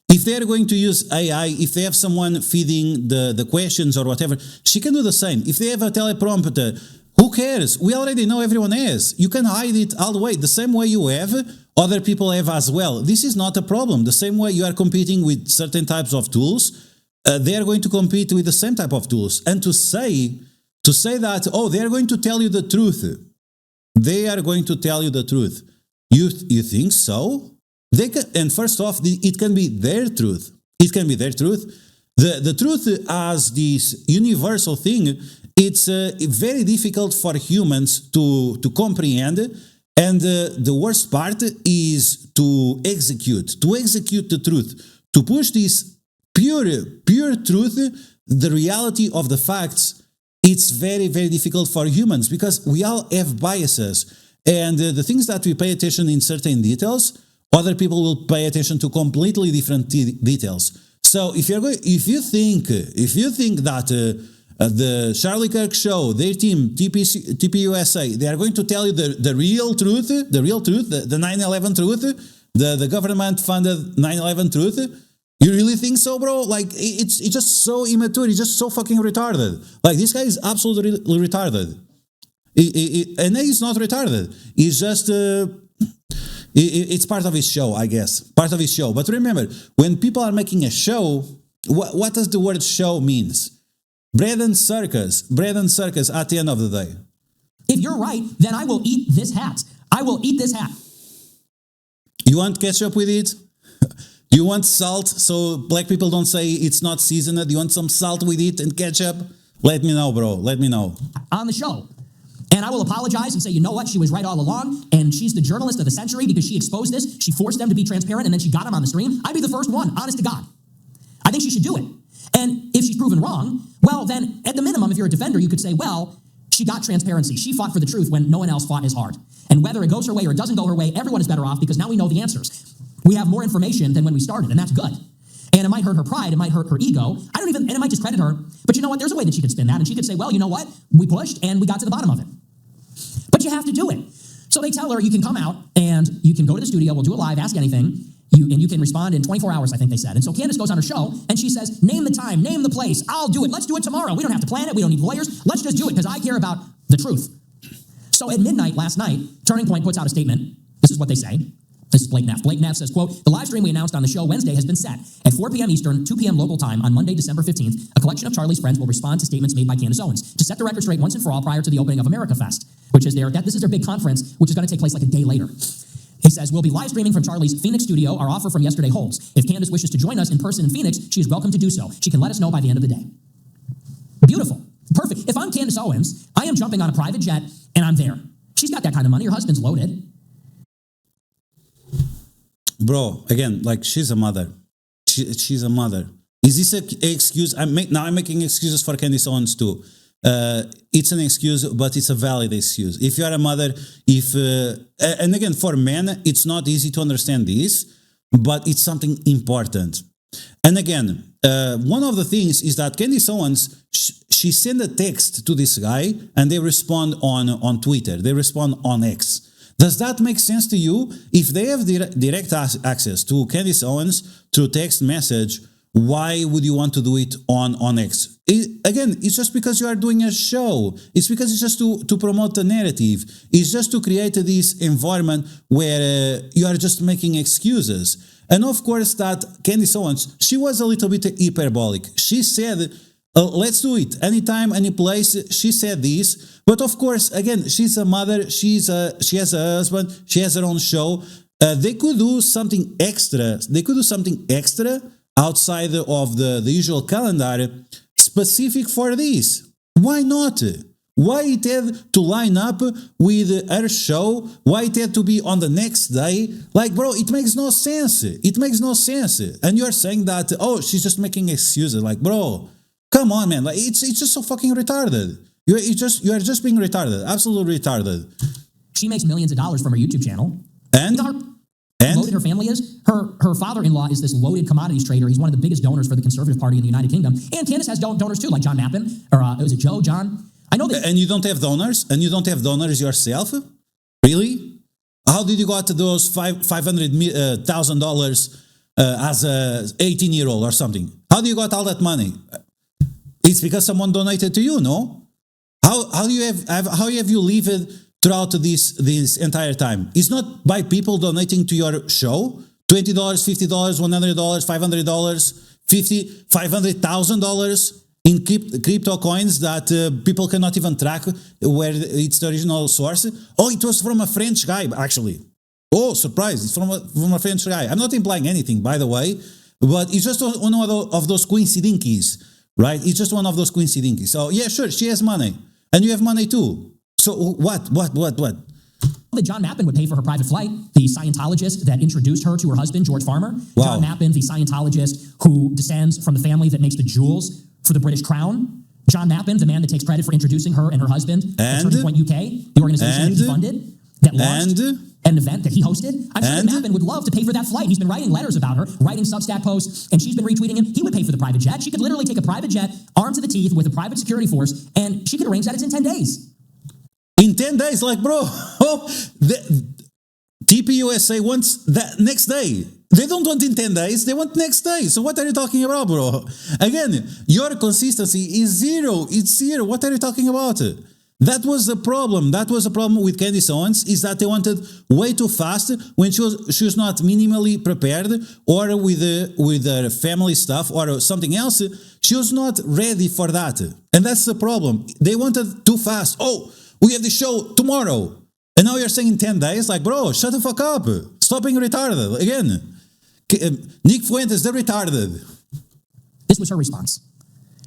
If they're going to use AI, if they have someone feeding the questions or whatever, she can do the same. If they have a teleprompter, who cares? We already know everyone has. You can hide it all the way. The same way you have, other people have as well. This is not a problem. The same way you are competing with certain types of tools, they are going to compete with the same type of tools. And to say that, oh, they are going to tell you the truth. They are going to tell you the truth. You think so? They can, and first off, it can be their truth. It can be their truth. The truth as this universal thing, it's very difficult for humans to comprehend. And the worst part is to execute the truth, to push this pure truth, the reality of the facts. It's very, very difficult for humans because we all have biases. And the things that we pay attention in certain details, other people will pay attention to completely different details. So if you think that the Charlie Kirk show, their team, TPUSA, they are going to tell you the real truth, the 9/11 truth, the government-funded 9/11 truth, you really think so, bro? Like, it's just so immature. It's just so fucking retarded. Like, this guy is absolutely retarded. And he's not retarded. He's just... it's part of his show, I guess. Part of his show. But remember, when people are making a show, what does the word show means? Bread and circus at the end of the day. If you're right, then I will eat this hat. I will eat this hat. You want ketchup with it? Do you want salt so black people don't say it's not seasoned? Do you want some salt with it and ketchup? Let me know, bro. Let me know. On the show. And I will apologize and say, you know what? She was right all along, and she's the journalist of the century because she exposed this. She forced them to be transparent, and then she got him on the stream. I'd be the first one, honest to God. I think she should do it. And if she's proven wrong, well, then at the minimum, if you're a defender, you could say, well, she got transparency. She fought for the truth when no one else fought as hard. And whether it goes her way or it doesn't go her way, everyone is better off because now we know the answers. We have more information than when we started, and that's good. And it might hurt her pride, it might hurt her ego. And it might discredit her. But you know what? There's a way that she could spin that, and she could say, well, you know what? We pushed, and we got to the bottom of it. But you have to do it. So they tell her, you can come out, and you can go to the studio, we'll do a live, ask anything, and you can respond in 24 hours, I think they said. And so Candace goes on her show, and she says, name the time, name the place, I'll do it. Let's do it tomorrow. We don't have to plan it. We don't need lawyers. Let's just do it, because I care about the truth. So at midnight last night, Turning Point puts out a statement. This is what they say. This is Blake Neff. Blake Neff says, quote, the live stream we announced on the show Wednesday has been set. At 4 p.m. Eastern, 2 p.m. local time on Monday, December 15th, a collection of Charlie's friends will respond to statements made by Candace Owens to set the record straight once and for all prior to the opening of America Fest, which is this is their big conference, which is going to take place like a day later. He says, we'll be live streaming from Charlie's Phoenix studio. Our offer from yesterday holds. If Candace wishes to join us in person in Phoenix, she is welcome to do so. She can let us know by the end of the day. Beautiful. Perfect. If I'm Candace Owens, I am jumping on a private jet and I'm there. She's got that kind of money. Her husband's loaded. Bro, again, like, she's a mother. She's a mother. Is this an excuse? I'm making excuses for Candace Owens too. It's an excuse, but it's a valid excuse. If you are a mother, and again, for men, it's not easy to understand this, but it's something important. And again, one of the things is that Candace Owens, she sent a text to this guy, and they respond on Twitter. They respond on X. Does that make sense to you? If they have direct access to Candace Owens through text message, why would you want to do it on X? Again, it's just because you are doing a show. It's because it's just to promote the narrative. It's just to create this environment where you are just making excuses. And of course that Candace Owens, she was a little bit hyperbolic. She said, let's do it. Anytime, any place. She said this. But of course, again, she's a mother. She has a husband. She has her own show. They could do something extra. They could do something extra outside of the usual calendar specific for this. Why not? Why it had to line up with her show? Why it had to be on the next day? Like, bro, it makes no sense. It makes no sense. And you're saying that, oh, she's just making excuses. Like, bro, come on, man. Like, it's just so fucking retarded. You are just being retarded. Absolutely retarded. She makes millions of dollars from her YouTube channel. And And? Loaded her family is? Her father-in-law is this loaded commodities trader. He's one of the biggest donors for the Conservative Party in the United Kingdom. And Candace has donors too, like John Mappin, or was it Joe, John? I know that. And you don't have donors? And you don't have donors yourself? Really? How did you got those $500,000 as a 18-year-old or something? How do you got all that money? It's because someone donated to you, no? How have you lived throughout this entire time? It's not by people donating to your show. $20, $50, $100, $500, $500,000 in crypto coins that people cannot even track where it's the original source. Oh, it was from a French guy, actually. Oh, surprise! It's from a French guy. I'm not implying anything, by the way, but it's just one of those coincidences, right? It's just one of those coincidences. So yeah, sure, she has money, and you have money too. So what? That John Mappin would pay for her private flight, the Scientologist that introduced her to her husband, George Farmer. Wow. John Mappin, the Scientologist who descends from the family that makes the jewels for the British Crown. John Mappin, the man that takes credit for introducing her and her husband to Turning Point UK, the organization that he funded, that launched an event that he hosted. I'm sure that Mappin would love to pay for that flight. He's been writing letters about her, writing Substack posts, and she's been retweeting him. He would pay for the private jet. She could literally take a private jet, armed to the teeth, with a private security force, and she could arrange that. It's in 10 days. In 10 days, like, bro, TPUSA wants that next day. They don't want in 10 days, they want next day. So what are you talking about, bro? Again, your consistency is zero. It's zero. What are you talking about? That was the problem. That was the problem with Candace Owens, is that they wanted way too fast when she was not minimally prepared, or with her family stuff or something else. She was not ready for that. And that's the problem. They wanted too fast. Oh, we have the show tomorrow. And now you're saying in 10 days, like, bro, shut the fuck up. Stop being retarded. Again, Nick Fuentes, they're retarded. This was her response.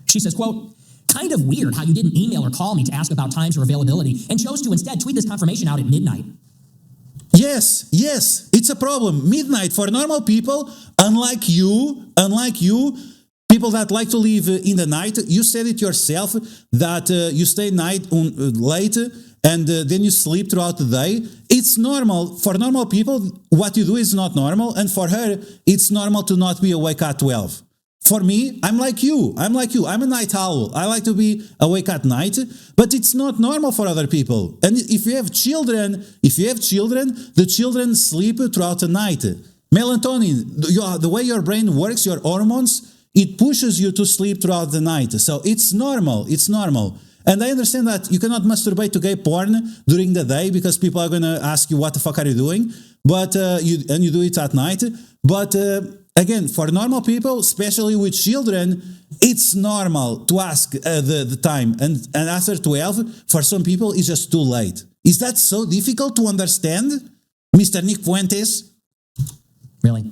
She says, quote, "Kind of weird how you didn't email or call me to ask about times or availability and chose to instead tweet this confirmation out at midnight." Yes, it's a problem. Midnight for normal people, unlike you, people that like to live in the night. You said it yourself that you stay late and then you sleep throughout the day. It's normal. For normal people, what you do is not normal. And for her, it's normal to not be awake at 12. For me, I'm like you. I'm a night owl. I like to be awake at night, but it's not normal for other people. And if you have children, the children sleep throughout the night. Melatonin, the way your brain works, your hormones, it pushes you to sleep throughout the night. So it's normal. And I understand that you cannot masturbate to gay porn during the day because people are going to ask you, what the fuck are you doing? But you do it at night. But again, for normal people, especially with children, it's normal to ask the time. And after 12, for some people, it's just too late. Is that so difficult to understand, Mr. Nick Fuentes? Really?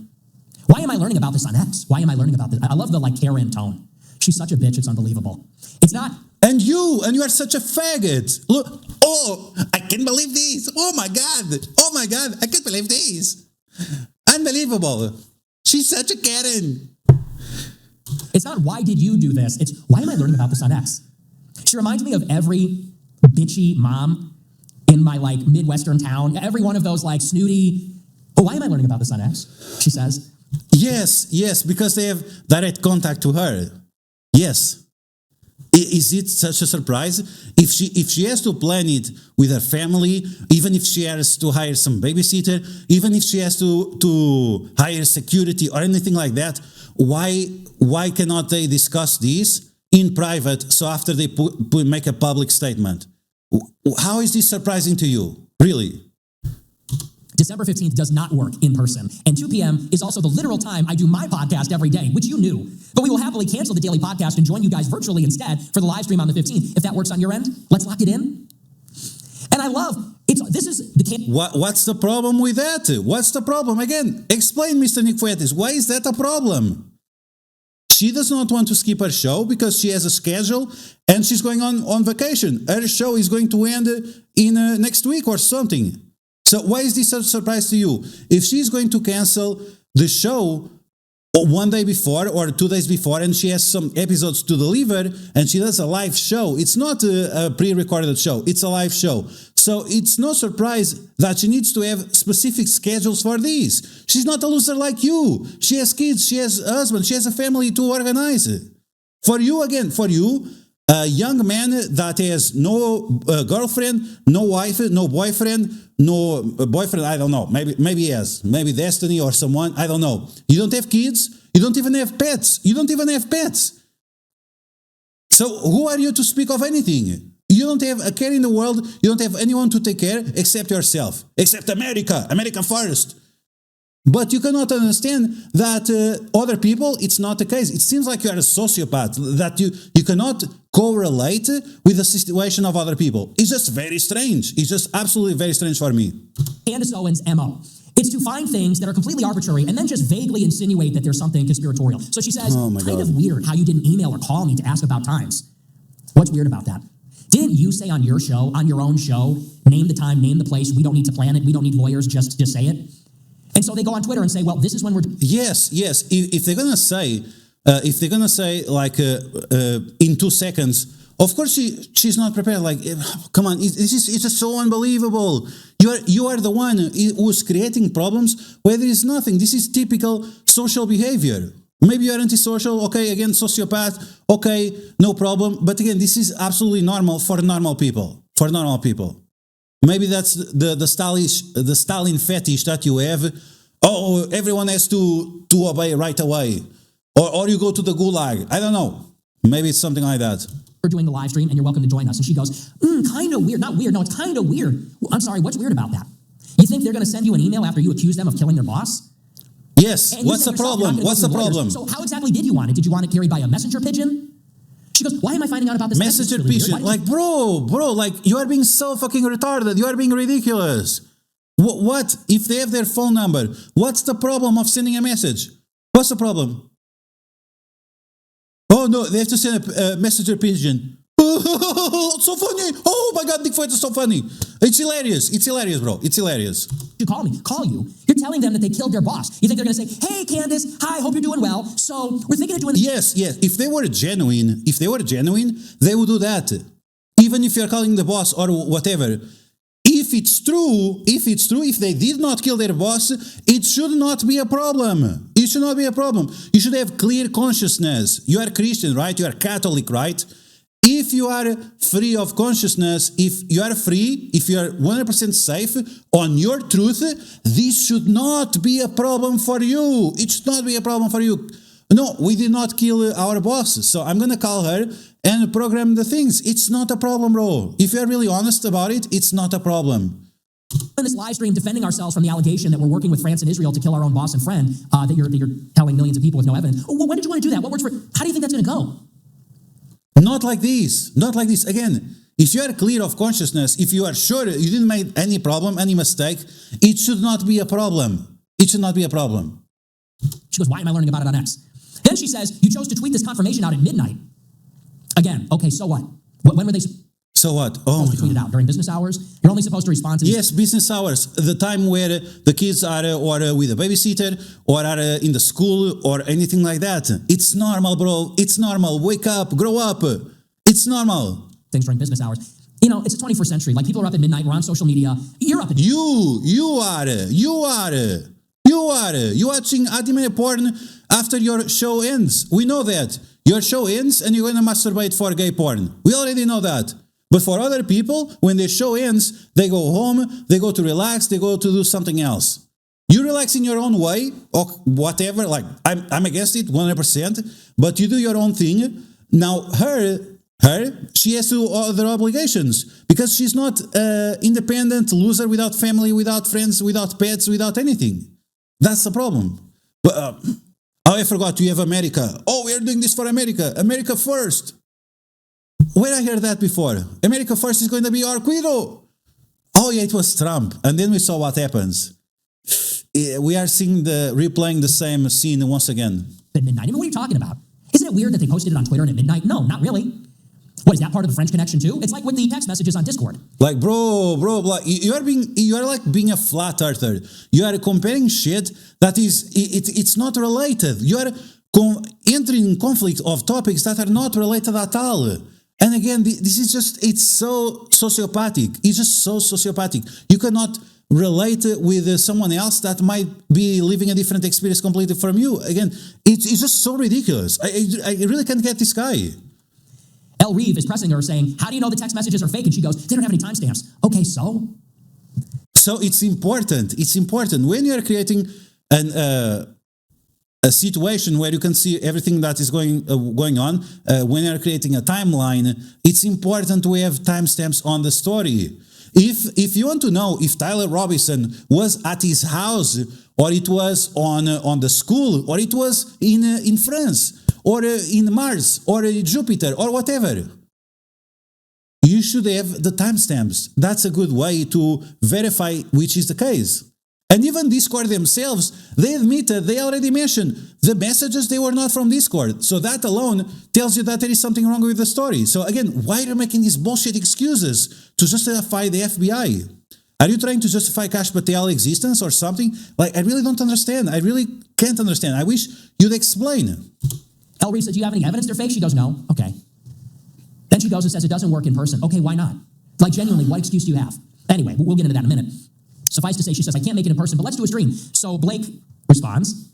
Why am I learning about this on X? Why am I learning about this? I love the Karen tone. She's such a bitch, it's unbelievable. It's not... And you are such a faggot. Look, oh, I can't believe this. Oh my God, I can't believe this. Unbelievable. She's such a Karen. It's not why did you do this, it's why am I learning about this on X? She reminds me of every bitchy mom in my Midwestern town, every one of those snooty, oh, why am I learning about this on X? She says. Yes, because they have direct contact to her. Yes. Is it such a surprise? If she has to plan it with her family, even if she has to hire some babysitter, even if she has to hire security or anything like that, why cannot they discuss this in private, so after they make a public statement? How is this surprising to you? Really? December 15th does not work in person, and 2 p.m. is also the literal time I do my podcast every day, which you knew. But we will happily cancel the daily podcast and join you guys virtually instead for the live stream on the 15th. If that works on your end, let's lock it in. And I love, What's the problem with that? What's the problem? Again, explain, Mr. Nick Fuentes. Why is that a problem? She does not want to skip her show because she has a schedule and she's going on vacation. Her show is going to end in next week or something. So why is this a surprise to you? If she's going to cancel the show 1 day before or 2 days before and she has some episodes to deliver and she does a live show, it's not a pre-recorded show, it's a live show. So it's no surprise that she needs to have specific schedules for this. She's not a loser like you. She has kids, she has a husband, she has a family to organize. For you, a young man that has no girlfriend, no wife, no boyfriend, I don't know. Maybe he has. Maybe Destiny or someone, I don't know. You don't have kids. You don't even have pets. So who are you to speak of anything? You don't have a care in the world. You don't have anyone to take care except yourself. Except America. America first. But you cannot understand that other people, it's not the case. It seems like you are a sociopath, that you cannot correlate with the situation of other people. It's just very strange. It's just absolutely very strange for me. Candace Owens' MO. It's to find things that are completely arbitrary and then just vaguely insinuate that there's something conspiratorial. So she says, kind of weird how you didn't email or call me to ask about times. What's weird about that? Didn't you say on your show, on your own show, name the time, name the place, we don't need to plan it, we don't need lawyers, just say it? And so they go on Twitter and say, well, this is when we're... Yes. If they're going to say, like, in 2 seconds, of course she's not prepared. Like, come on, it's just so unbelievable. You are the one who's creating problems where there is nothing. This is typical social behavior. Maybe you're antisocial, okay, again, sociopath, okay, no problem. But again, this is absolutely normal for normal people. Maybe that's the Stalin fetish that you have. Oh, everyone has to obey right away. Or you go to the gulag. I don't know. Maybe it's something like that. We're doing the live stream and you're welcome to join us. And she goes, kind of weird. Not weird. No, it's kind of weird. I'm sorry, what's weird about that? You think they're going to send you an email after you accuse them of killing their boss? Yes. What's the problem? So how exactly did you want it? Did you want it carried by a messenger pigeon? She goes, why am I finding out about this? Messenger pigeon. Like, bro, like, you are being so fucking retarded. You are being ridiculous. What? If they have their phone number, what's the problem of sending a message? What's the problem? Oh, no, they have to send a messenger pigeon. So funny. Oh, my God, Nick Foyt is so funny. It's hilarious, bro. It's hilarious. You call you. You're telling them that they killed their boss. You think they're going to say, hey, Candace, hi, hope you're doing well. So we're thinking of doing this. Yes. If they were genuine, they would do that. Even if you're calling the boss or whatever. If it's true, if they did not kill their boss, it should not be a problem. It should not be a problem. You should have clear consciousness. You are Christian, right? You are Catholic, right? If you are free of consciousness, if you are 100% safe on your truth, this should not be a problem for you. It should not be a problem for you. No, we did not kill our boss, so I'm going to call her and program the things. It's not a problem, bro. If you're really honest about it, it's not a problem. In this live stream, defending ourselves from the allegation that we're working with France and Israel to kill our own boss and friend, that you're telling millions of people with no evidence. Well, when did you want to do that? How do you think that's going to go? Not like this. Again, if you are clear of consciousness, if you are sure you didn't make any problem, any mistake, it should not be a problem. She goes, why am I learning about it on X? Then she says, you chose to tweet this confirmation out at midnight. Again, okay, so what? When were they So what? Oh, supposed to tweet it out? During business hours? You're only supposed to respond to... Yes, business hours. The time where the kids are or with a babysitter or are in the school or anything like that. It's normal, bro. It's normal. Wake up. Grow up. It's normal. Things during business hours. You know, it's the 21st century. Like, people are up at midnight. We're on social media. You're up at... You watching anime porn after your show ends. We know that. Your show ends and you're going to masturbate for gay porn. We already know that. But for other people, when their show ends, they go home, they go to relax, they go to do something else. You relax in your own way, or whatever, like, I'm against it 100%, but you do your own thing. Now, she has to other obligations, because she's not an independent loser without family, without friends, without pets, without anything. That's the problem. But, I forgot, you have America. Oh, we're doing this for America. America first. Where I heard that before? America first is going to be our credo. Oh yeah, it was Trump. And then we saw what happens. We are replaying the same scene once again. At midnight. I mean, what are you talking about? Isn't it weird that they posted it on Twitter and at midnight? No, not really. What, is that part of the French connection too? It's like with the text messages on Discord. Like, bro, like, you are like being a flat earther. You are comparing shit that it's not related. You are entering in conflict of topics that are not related at all. And again, this is just, it's so sociopathic. It's just so sociopathic. You cannot relate with someone else that might be living a different experience completely from you. Again, it's just so ridiculous. I really can't get this guy. El Reeve is pressing her saying, how do you know the text messages are fake? And she goes, they don't have any timestamps. Okay, so? So it's important. It's important when you are creating a situation where you can see everything that is going on. When you are creating a timeline, it's important to have timestamps on the story. If you want to know if Tyler Robinson was at his house, or it was on the school, or it was in France, or in Mars, or Jupiter, or whatever, you should have the timestamps. That's a good way to verify which is the case. And even Discord themselves, they admitted, they already mentioned, the messages, they were not from Discord. So that alone tells you that there is something wrong with the story. So again, why are you making these bullshit excuses to justify the FBI? Are you trying to justify Kash Patel's existence or something? Like, I really don't understand. I really can't understand. I wish you'd explain. El Reeve says, do you have any evidence they're fake? She goes, no. Okay. Then she goes and says, it doesn't work in person. Okay, why not? Like, genuinely, what excuse do you have? Anyway, we'll get into that in a minute. Suffice to say, she says, I can't make it in person, but let's do a stream. So Blake responds.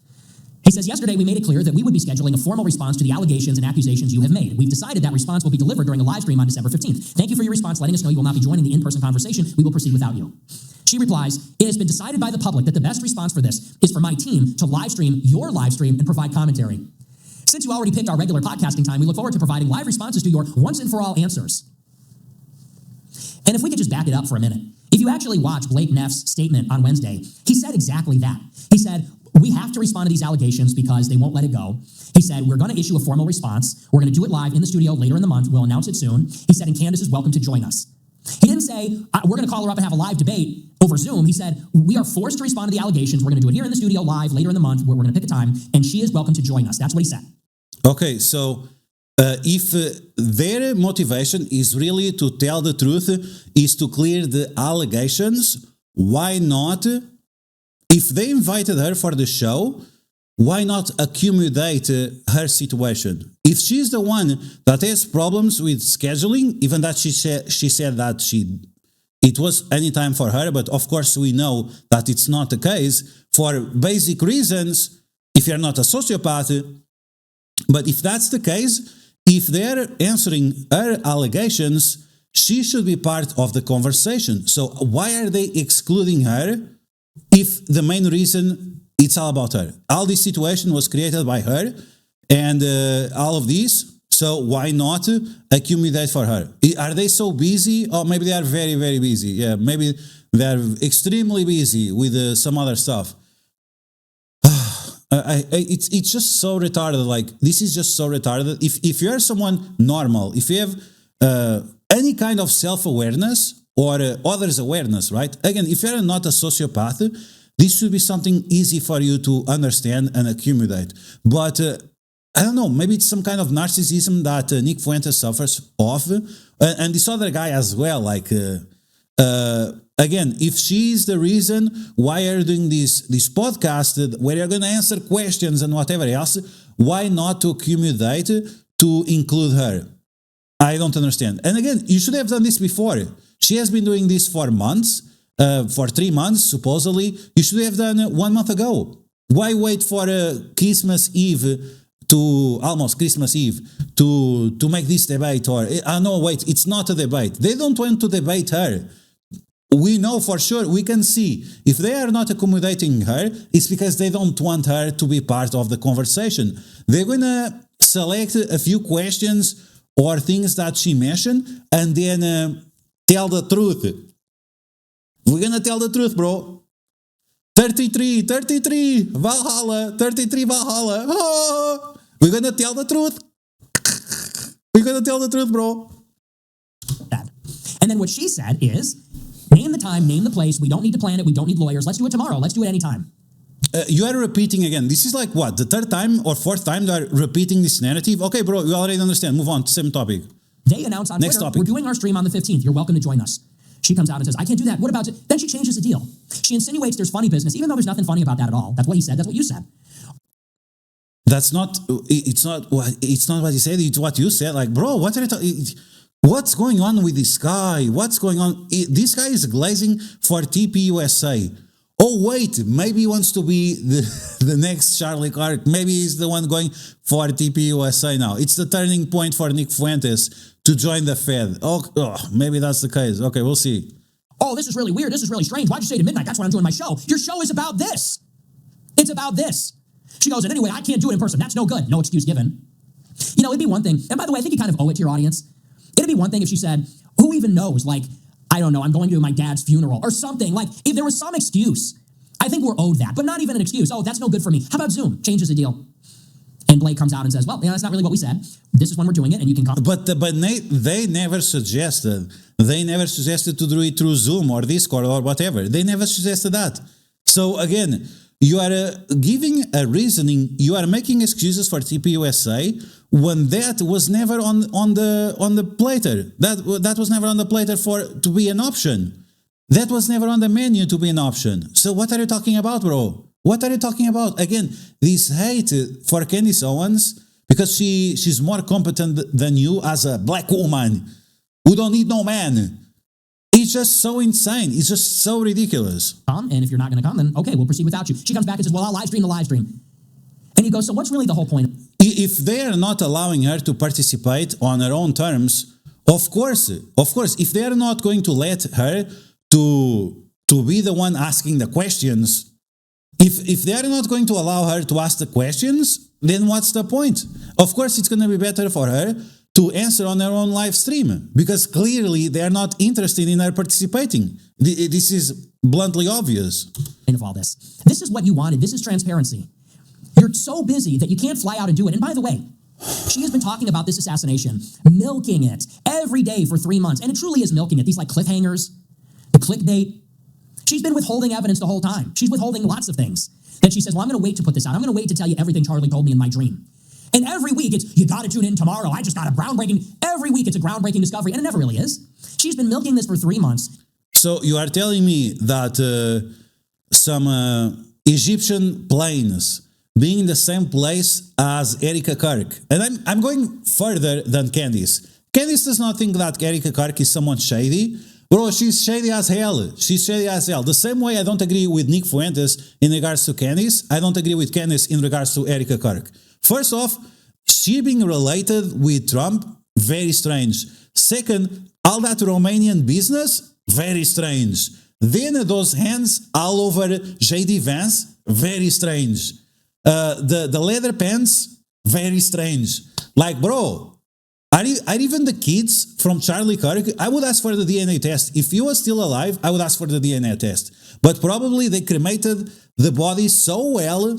He says, yesterday we made it clear that we would be scheduling a formal response to the allegations and accusations you have made. We've decided that response will be delivered during a live stream on December 15th. Thank you for your response, letting us know you will not be joining the in-person conversation. We will proceed without you. She replies, it has been decided by the public that the best response for this is for my team to live stream your live stream and provide commentary. Since you already picked our regular podcasting time, we look forward to providing live responses to your once and for all answers. And if we could just back it up for a minute. If you actually watch Blake Neff's statement on Wednesday, he said exactly that. He said, we have to respond to these allegations because they won't let it go. He said, we're going to issue a formal response. We're going to do it live in the studio later in the month. We'll announce it soon. He said, and Candace is welcome to join us. He didn't say, we're going to call her up and have a live debate over Zoom. He said, we are forced to respond to the allegations. We're going to do it here in the studio live later in the month where we're going to pick a time, and she is welcome to join us. That's what he said. Okay, so if their motivation is really to tell the truth, is to clear the allegations, why not, if they invited her for the show, why not accumulate her situation? If she's the one that has problems with scheduling, even that she said that it was any time for her, but of course we know that it's not the case for basic reasons, if you're not a sociopath. But if that's the case, if they're answering her allegations, she should be part of the conversation. So why are they excluding her if the main reason it's all about her? All this situation was created by her and all of this, so why not accumulate for her? Are they so busy? Or maybe they are very, very busy. Yeah, maybe they're extremely busy with some other stuff. It's just so retarded. Like, this is just so retarded. If you're someone normal, if you have any kind of self-awareness or others' awareness, right? Again, if you're not a sociopath, this should be something easy for you to understand and accumulate. But I don't know, maybe it's some kind of narcissism that Nick Fuentes suffers of, and this other guy as well. Like, again, if she's the reason why you're doing this podcast where you're going to answer questions and whatever else, why not to accumulate to include her? I don't understand. And again, you should have done this before. She has been doing this for months, for 3 months, supposedly. You should have done it 1 month ago. Why wait for Christmas Eve almost Christmas Eve to make this debate? Or, no, wait, it's not a debate. They don't want to debate her. We know for sure, we can see, if they are not accommodating her, it's because they don't want her to be part of the conversation. They're going to select a few questions or things that she mentioned and then tell the truth. We're going to tell the truth, bro. 33, Valhalla, 33 Valhalla. Oh, we're going to tell the truth. We're going to tell the truth, bro. And then what she said is, name the time, name the place. We don't need to plan it. We don't need lawyers. Let's do it tomorrow. Let's do it anytime. You are repeating again. This is like what? The third time or fourth time they are repeating this narrative? Okay, bro, you already understand. Move on. Same topic. They announce on Twitter, we're doing our stream on the 15th. You're welcome to join us. She comes out and says, I can't do that. What about it? Then she changes the deal. She insinuates there's funny business, even though there's nothing funny about that at all. That's what he said. That's what you said. It's not what he said. It's what you said. Like, bro, what are you talking? What's going on with this guy? What's going on? This guy is glazing for TPUSA. Oh, wait, maybe he wants to be the next Charlie Clark. Maybe he's the one going for TPUSA now. It's the turning point for Nick Fuentes to join the Fed. Oh, maybe that's the case. Okay, we'll see. Oh, this is really weird. This is really strange. Why'd you say to midnight? That's when I'm doing my show. Your show is about this. It's about this. She goes, and anyway, I can't do it in person. That's no good. No excuse given. You know, it'd be one thing. And by the way, I think you kind of owe it to your audience. It'd be one thing if she said, who even knows? Like, I don't know, I'm going to my dad's funeral or something. Like, if there was some excuse, I think we're owed that, but not even an excuse. Oh, that's no good for me. How about Zoom? Changes the deal. And Blake comes out and says, well, that's not really what we said. This is when we're doing it, and you can come. But they never suggested. They never suggested to do it through Zoom or Discord or whatever. They never suggested that. So again, you are giving a reasoning. You are making excuses for TPUSA when that was never on the platter. That was never on the platter to be an option. That was never on the menu to be an option. So what are you talking about, bro? What are you talking about? Again, this hate for Candace Owens because she's more competent than you as a black woman who don't need no man. It's just so insane. It's just so ridiculous. And if you're not going to come, then okay, we'll proceed without you. She comes back and says, well, I'll live stream the live stream. And he goes, so what's really the whole point? If they are not allowing her to participate on her own terms, of course, if they are not going to let her to be the one asking the questions, if they are not going to allow her to ask the questions, then what's the point? Of course, it's going to be better for her to answer on her own live stream because clearly they are not interested in her participating. This is bluntly obvious. Of all this. This is what you wanted. This is transparency. You're so busy that you can't fly out and do it. And by the way, she has been talking about this assassination, milking it every day for 3 months. And it truly is milking it. These like cliffhangers, the clickbait. She's been withholding evidence the whole time. She's withholding lots of things. Then she says, well, I'm going to wait to put this out. I'm going to wait to tell you everything Charlie told me in my dream. And every week it's, you got to tune in tomorrow. I just got a groundbreaking. Every week it's a groundbreaking discovery. And it never really is. She's been milking this for 3 months. So you are telling me that some Egyptian planes being in the same place as Erika Kirk. And I'm going further than Candace. Candace does not think that Erika Kirk is someone shady. Bro, she's shady as hell. She's shady as hell. The same way I don't agree with Nick Fuentes in regards to Candace, I don't agree with Candace in regards to Erika Kirk. First off, she being related with Trump, very strange. Second, all that Romanian business, very strange. Then those hands all over JD Vance, very strange. The leather pants, very strange. Like, bro, are even the kids from Charlie Kirk? I would ask for the DNA test. If he was still alive, I would ask for the DNA test. But probably they cremated the body so well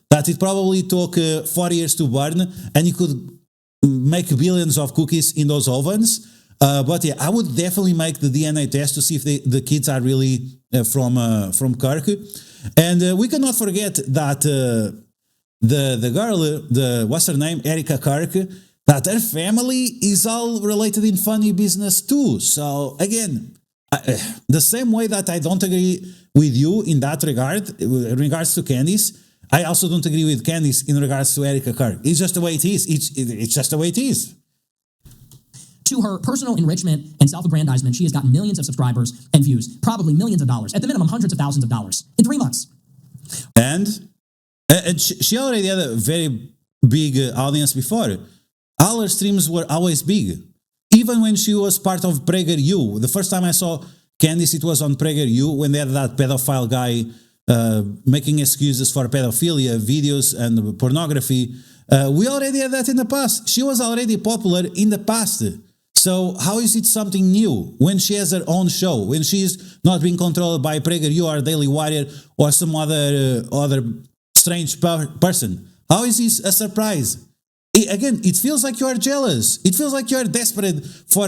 that it probably took 4 years to burn, and you could make billions of cookies in those ovens. But yeah, I would definitely make the DNA test to see if the kids are really from Kirk. And we cannot forget that the girl, what's her name, Erika Kirk, that her family is all related in funny business too. So again, the same way that I don't agree with you in that regard, in regards to Candace, I also don't agree with Candace in regards to Erika Kirk. It's just the way it is. It's just the way it is. To her personal enrichment and self-aggrandizement, she has gotten millions of subscribers and views, probably millions of dollars, at the minimum hundreds of thousands of dollars in 3 months. And she already had a very big audience before. All her streams were always big. Even when she was part of PragerU. The first time I saw Candace, it was on PragerU when they had that pedophile guy making excuses for pedophilia, videos and pornography. We already had that in the past. She was already popular in the past. So how is it something new when she has her own show, when she's not being controlled by PragerU or Daily Wire or some other strange person? How is this a surprise? Again, it feels like you are jealous. It feels like you are desperate for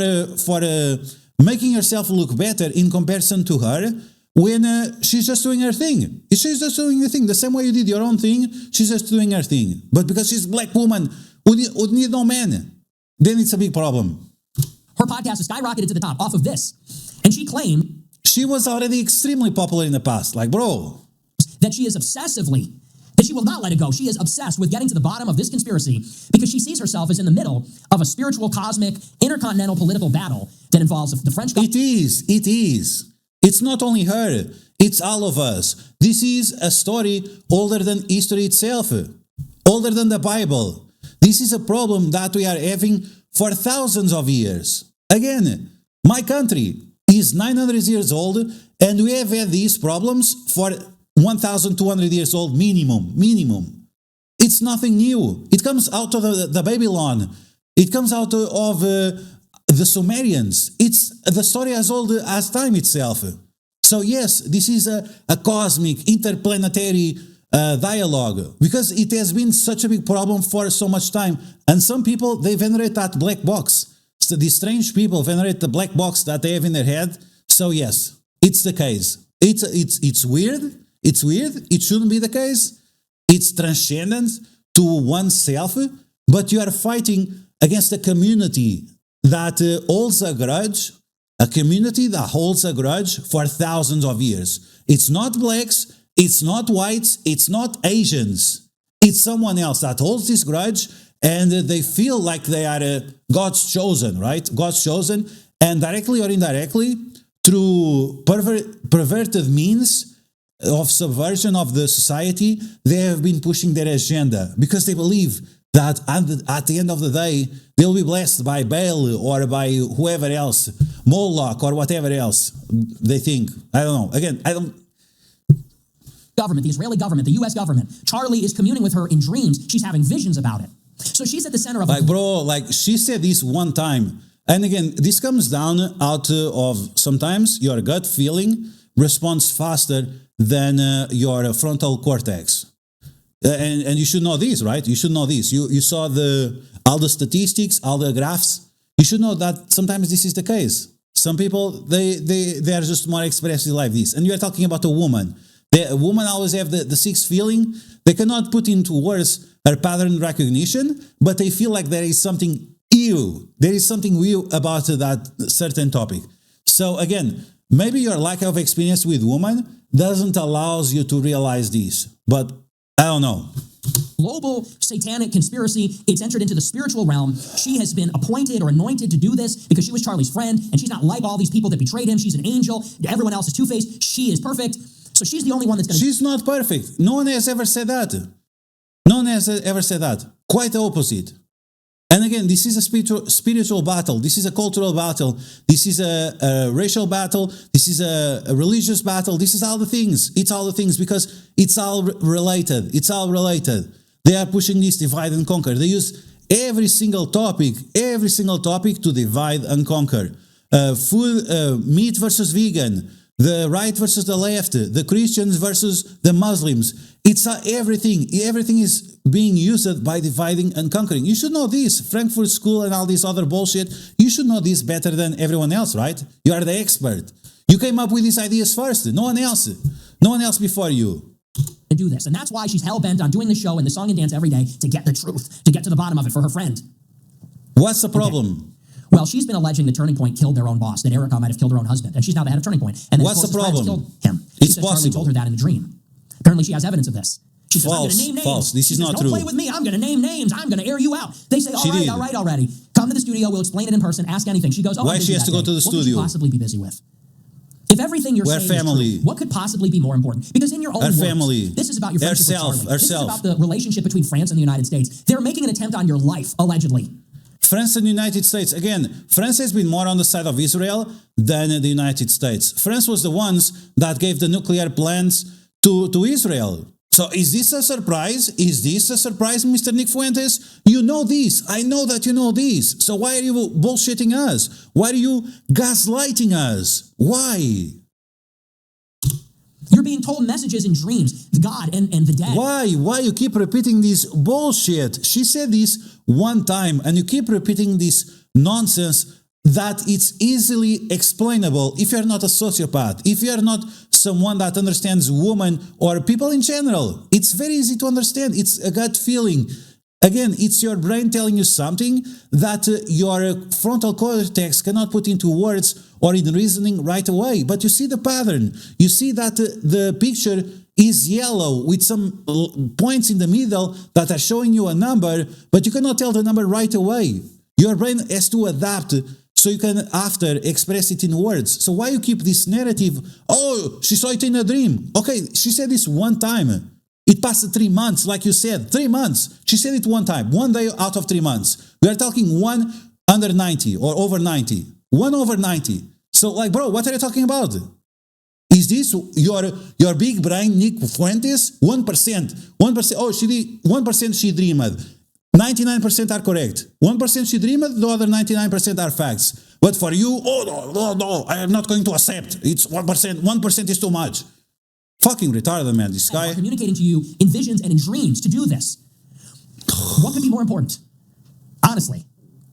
making yourself look better in comparison to her when she's just doing her thing. She's just doing her thing. The same way you did your own thing, she's just doing her thing. But because she's a black woman who need no man, then it's a big problem. Her podcast has skyrocketed to the top off of this. And she claimed she was already extremely popular in the past. Like, bro. That she is obsessively she will not let it go. She is obsessed with getting to the bottom of this conspiracy because she sees herself as in the middle of a spiritual, cosmic, intercontinental political battle that involves the French government. It is. It's not only her, it's all of us. This is a story older than history itself, older than the Bible. This is a problem that we are having for thousands of years. Again, my country is 900 years old, and we have had these problems for 1,200 years old minimum. It's nothing new. It comes out of the Babylon. It comes out of the Sumerians. It's the story as old as time itself. So yes, this is a cosmic, interplanetary dialogue, because it has been such a big problem for so much time. And some people, they venerate that black box. So these strange people venerate the black box that they have in their head. So yes, it's the case. It's weird. It's weird. It shouldn't be the case. It's transcendent to oneself, but you are fighting against a community that holds a grudge, a community that holds a grudge for thousands of years. It's not blacks, it's not whites, it's not Asians. It's someone else that holds this grudge, and they feel like they are God's chosen, right? God's chosen, and directly or indirectly, through perverted means of subversion of the society, they have been pushing their agenda because they believe that at the end of the day, they'll be blessed by Baal or by whoever else, Moloch or whatever else they think. I don't know. Again, I don't... Government, the Israeli government, the U.S. government. Charlie is communing with her in dreams. She's having visions about it. So she's at the center of... she said this one time. And again, this comes down out of sometimes your gut feeling responds faster than your frontal cortex. And you should know this, right? You should know this. You saw all the statistics, all the graphs. You should know that sometimes this is the case. Some people, they are just more expressive like this. And you are talking about a woman. A woman always have the sixth feeling. They cannot put into words her pattern recognition, but they feel like there is something ew. There is something ew about that certain topic. So again, maybe your lack of experience with women doesn't allow you to realize this. But I don't know. Global satanic conspiracy. It's entered into the spiritual realm. She has been appointed or anointed to do this because she was Charlie's friend, and she's not like all these people that betrayed him. She's an angel. Everyone else is two-faced. She is perfect. So she's the only one that's going to... She's not perfect. No one has ever said that. No one has ever said that. Quite the opposite. And again, this is a spiritual battle. This is a cultural battle. This is a racial battle. This is a religious battle. This is all the things. It's all the things because it's all related. It's all related. They are pushing this divide and conquer. They use every single topic to divide and conquer. Meat versus vegan, the right versus the left, the Christians versus the Muslims. It's everything. Everything is being used by dividing and conquering. You should know this. Frankfurt School and all this other bullshit. You should know this better than everyone else, right? You are the expert. You came up with these ideas first. No one else. No one else before you. To do this. And that's why she's hell-bent on doing the show and the song and dance every day to get the truth, to get to the bottom of it for her friend. What's the problem? Okay. Well, she's been alleging that Turning Point killed their own boss, that Erica might have killed her own husband, and she's now the head of Turning Point. And what's the problem? Killed him. It's said possible. Charlie told her that in a dream. Apparently, she has evidence of this. She says, I'm going to name names. False. This is not Don't true. play with me. I'm going to name names. I'm going to air you out. They say, all right, already. Come to the studio. We'll explain it in person. Ask anything. She goes, why she has to go to the studio? What could she possibly be busy with? If everything you're saying family. is true, what could possibly be more important? Because in your own words, family. This is about your friendship with Charlie. This is Herself. about the relationship between France and the United States. They're making an attempt on your life, allegedly. France and the United States. Again, France has been more on the side of Israel than the United States. France was the ones that gave the nuclear plans to Israel. So is this a surprise? Is this a surprise, Mr. Nick Fuentes? You know this. I know that you know this. So why are you bullshitting us? Why are you gaslighting us? Why? You're being told messages in dreams, God and the dead. Why you keep repeating this bullshit? She said this one time, and you keep repeating this nonsense that it's easily explainable if you're not a sociopath, if you're not someone that understands women or people in general. It's very easy to understand. It's a gut feeling. Again, it's your brain telling you something that your frontal cortex cannot put into words or in reasoning right away. But you see the pattern. You see that the picture is yellow with some points in the middle that are showing you a number, but you cannot tell the number right away. Your brain has to adapt so you can after express it in words. So why you keep this narrative? Oh, she saw it in a dream. Okay, she said this one time. It passed 3 months, like you said. 3 months. She said it one time. 1 day out of 3 months. We are talking 1 under 90 or over 90. 1 over 90. So like, bro, what are you talking about? Is this your big brain, Nick Fuentes? 1%. 1%. Oh, 1% she dreamed. 99% are correct. 1% she dreamed, the other 99% are facts. But for you, no, I am not going to accept. It's 1%. 1% is too much. Fucking retarded, man, this guy. Communicating to you in visions and in dreams to do this. What could be more important? Honestly.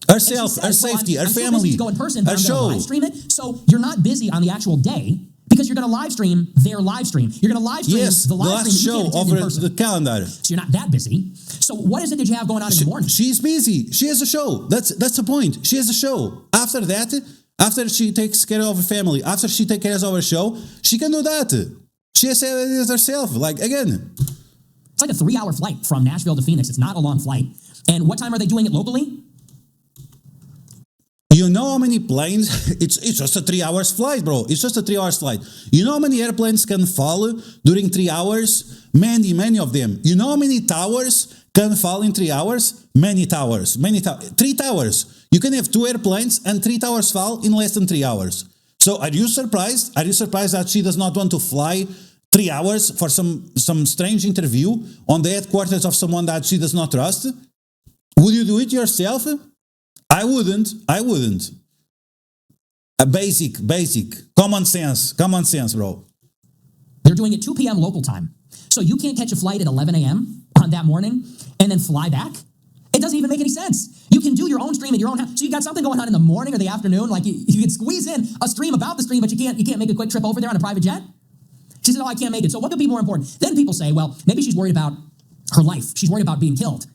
Herself, her safety, her family, to go in person, but her show. Live stream it. So you're not busy on the actual day because you're going to live stream their live stream. You're going to live stream the live stream show over the calendar. So you're not that busy. So what is it that you have going on in the morning? She's busy. She has a show. That's the point. She has a show. After that, after she takes care of her family, after she takes care of her show, she can do that. She has it herself. Like, again. It's like a 3-hour flight from Nashville to Phoenix. It's not a long flight. And what time are they doing it locally? You know how many planes? It's just a 3 hours flight, bro. It's just a 3 hours flight. You know how many airplanes can fall during 3 hours? Many of them. You know how many towers can fall in 3 hours? Many towers. 3 towers. You can have 2 airplanes and 3 towers fall in less than 3 hours. So are you surprised? Are you surprised that she does not want to fly 3 hours for some strange interview on the headquarters of someone that she does not trust? Would you do it yourself? I wouldn't. A basic. Common sense, bro. They're doing it 2 p.m. local time. So you can't catch a flight at 11 a.m. on that morning and then fly back? It doesn't even make any sense. You can do your own stream at your own house. So you got something going on in the morning or the afternoon, like you can squeeze in a stream about the stream, but you can't make a quick trip over there on a private jet? She said, oh, I can't make it. So what could be more important? Then people say, well, maybe she's worried about her life. She's worried about being killed.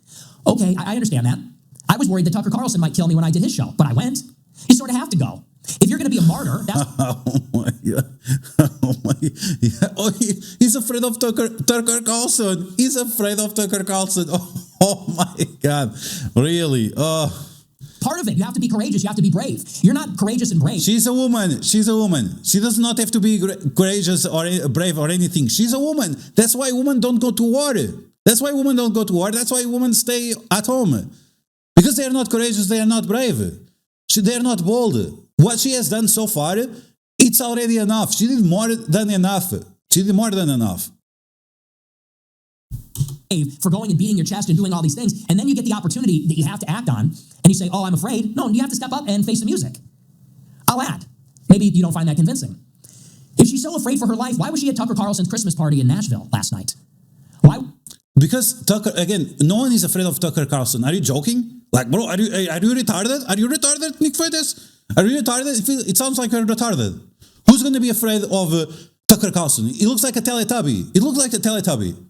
Okay, I understand that. I was worried that Tucker Carlson might kill me when I did his show, but I went. You sort of have to go. If you're going to be a martyr, that's... He's afraid of Tucker Carlson. He's afraid of Tucker Carlson. Oh my God. Really? Part of it, you have to be courageous. You have to be brave. You're not courageous and brave. She's a woman. She does not have to be courageous or brave or anything. She's a woman. That's why women don't go to war. That's why women stay at home. Because they are not courageous, they are not brave. They are not bold. What she has done so far, it's already enough. She did more than enough. For going and beating your chest and doing all these things, and then you get the opportunity that you have to act on, and you say, oh, I'm afraid. No, you have to step up and face the music. I'll add. Maybe you don't find that convincing. If she's so afraid for her life, why was she at Tucker Carlson's Christmas party in Nashville last night? Why? Because Tucker, again, no one is afraid of Tucker Carlson. Are you joking? Like, bro, are you retarded? Are you retarded, Nick Fuentes? Are you retarded? It sounds like you're retarded. Who's going to be afraid of Tucker Carlson? He looks like a Teletubby.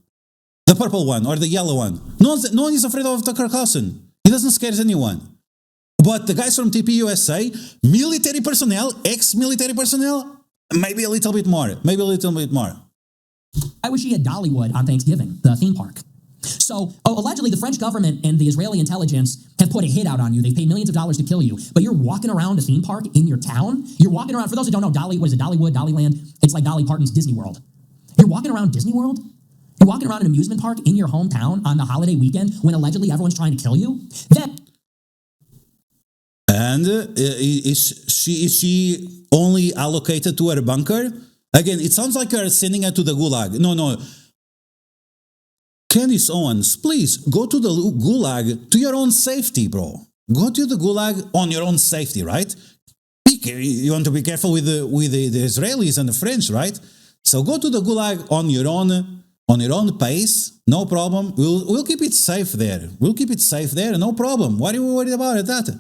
The purple one or the yellow one. No one is afraid of Tucker Carlson. He doesn't scare anyone. But the guys from TPUSA, military personnel, ex-military personnel, maybe a little bit more. I wish he had Dollywood on Thanksgiving, the theme park. So, allegedly, the French government and the Israeli intelligence have put a hit out on you. They've paid millions of dollars to kill you. But you're walking around a theme park in your town. You're walking around, for those who don't know, Dollywood, Dollyland? It's like Dolly Parton's Disney World. You're walking around Disney World? You're walking around an amusement park in your hometown on the holiday weekend when allegedly everyone's trying to kill you? And is she only allocated to her bunker? Again, it sounds like you're sending her to the gulag. No. Candace Owens, please go to the gulag to your own safety, bro. Go to the gulag on your own safety, right? You want to be careful with the Israelis and the French, right? So go to the gulag on your own pace, no problem. We'll keep it safe there. No problem. What are you worried about that?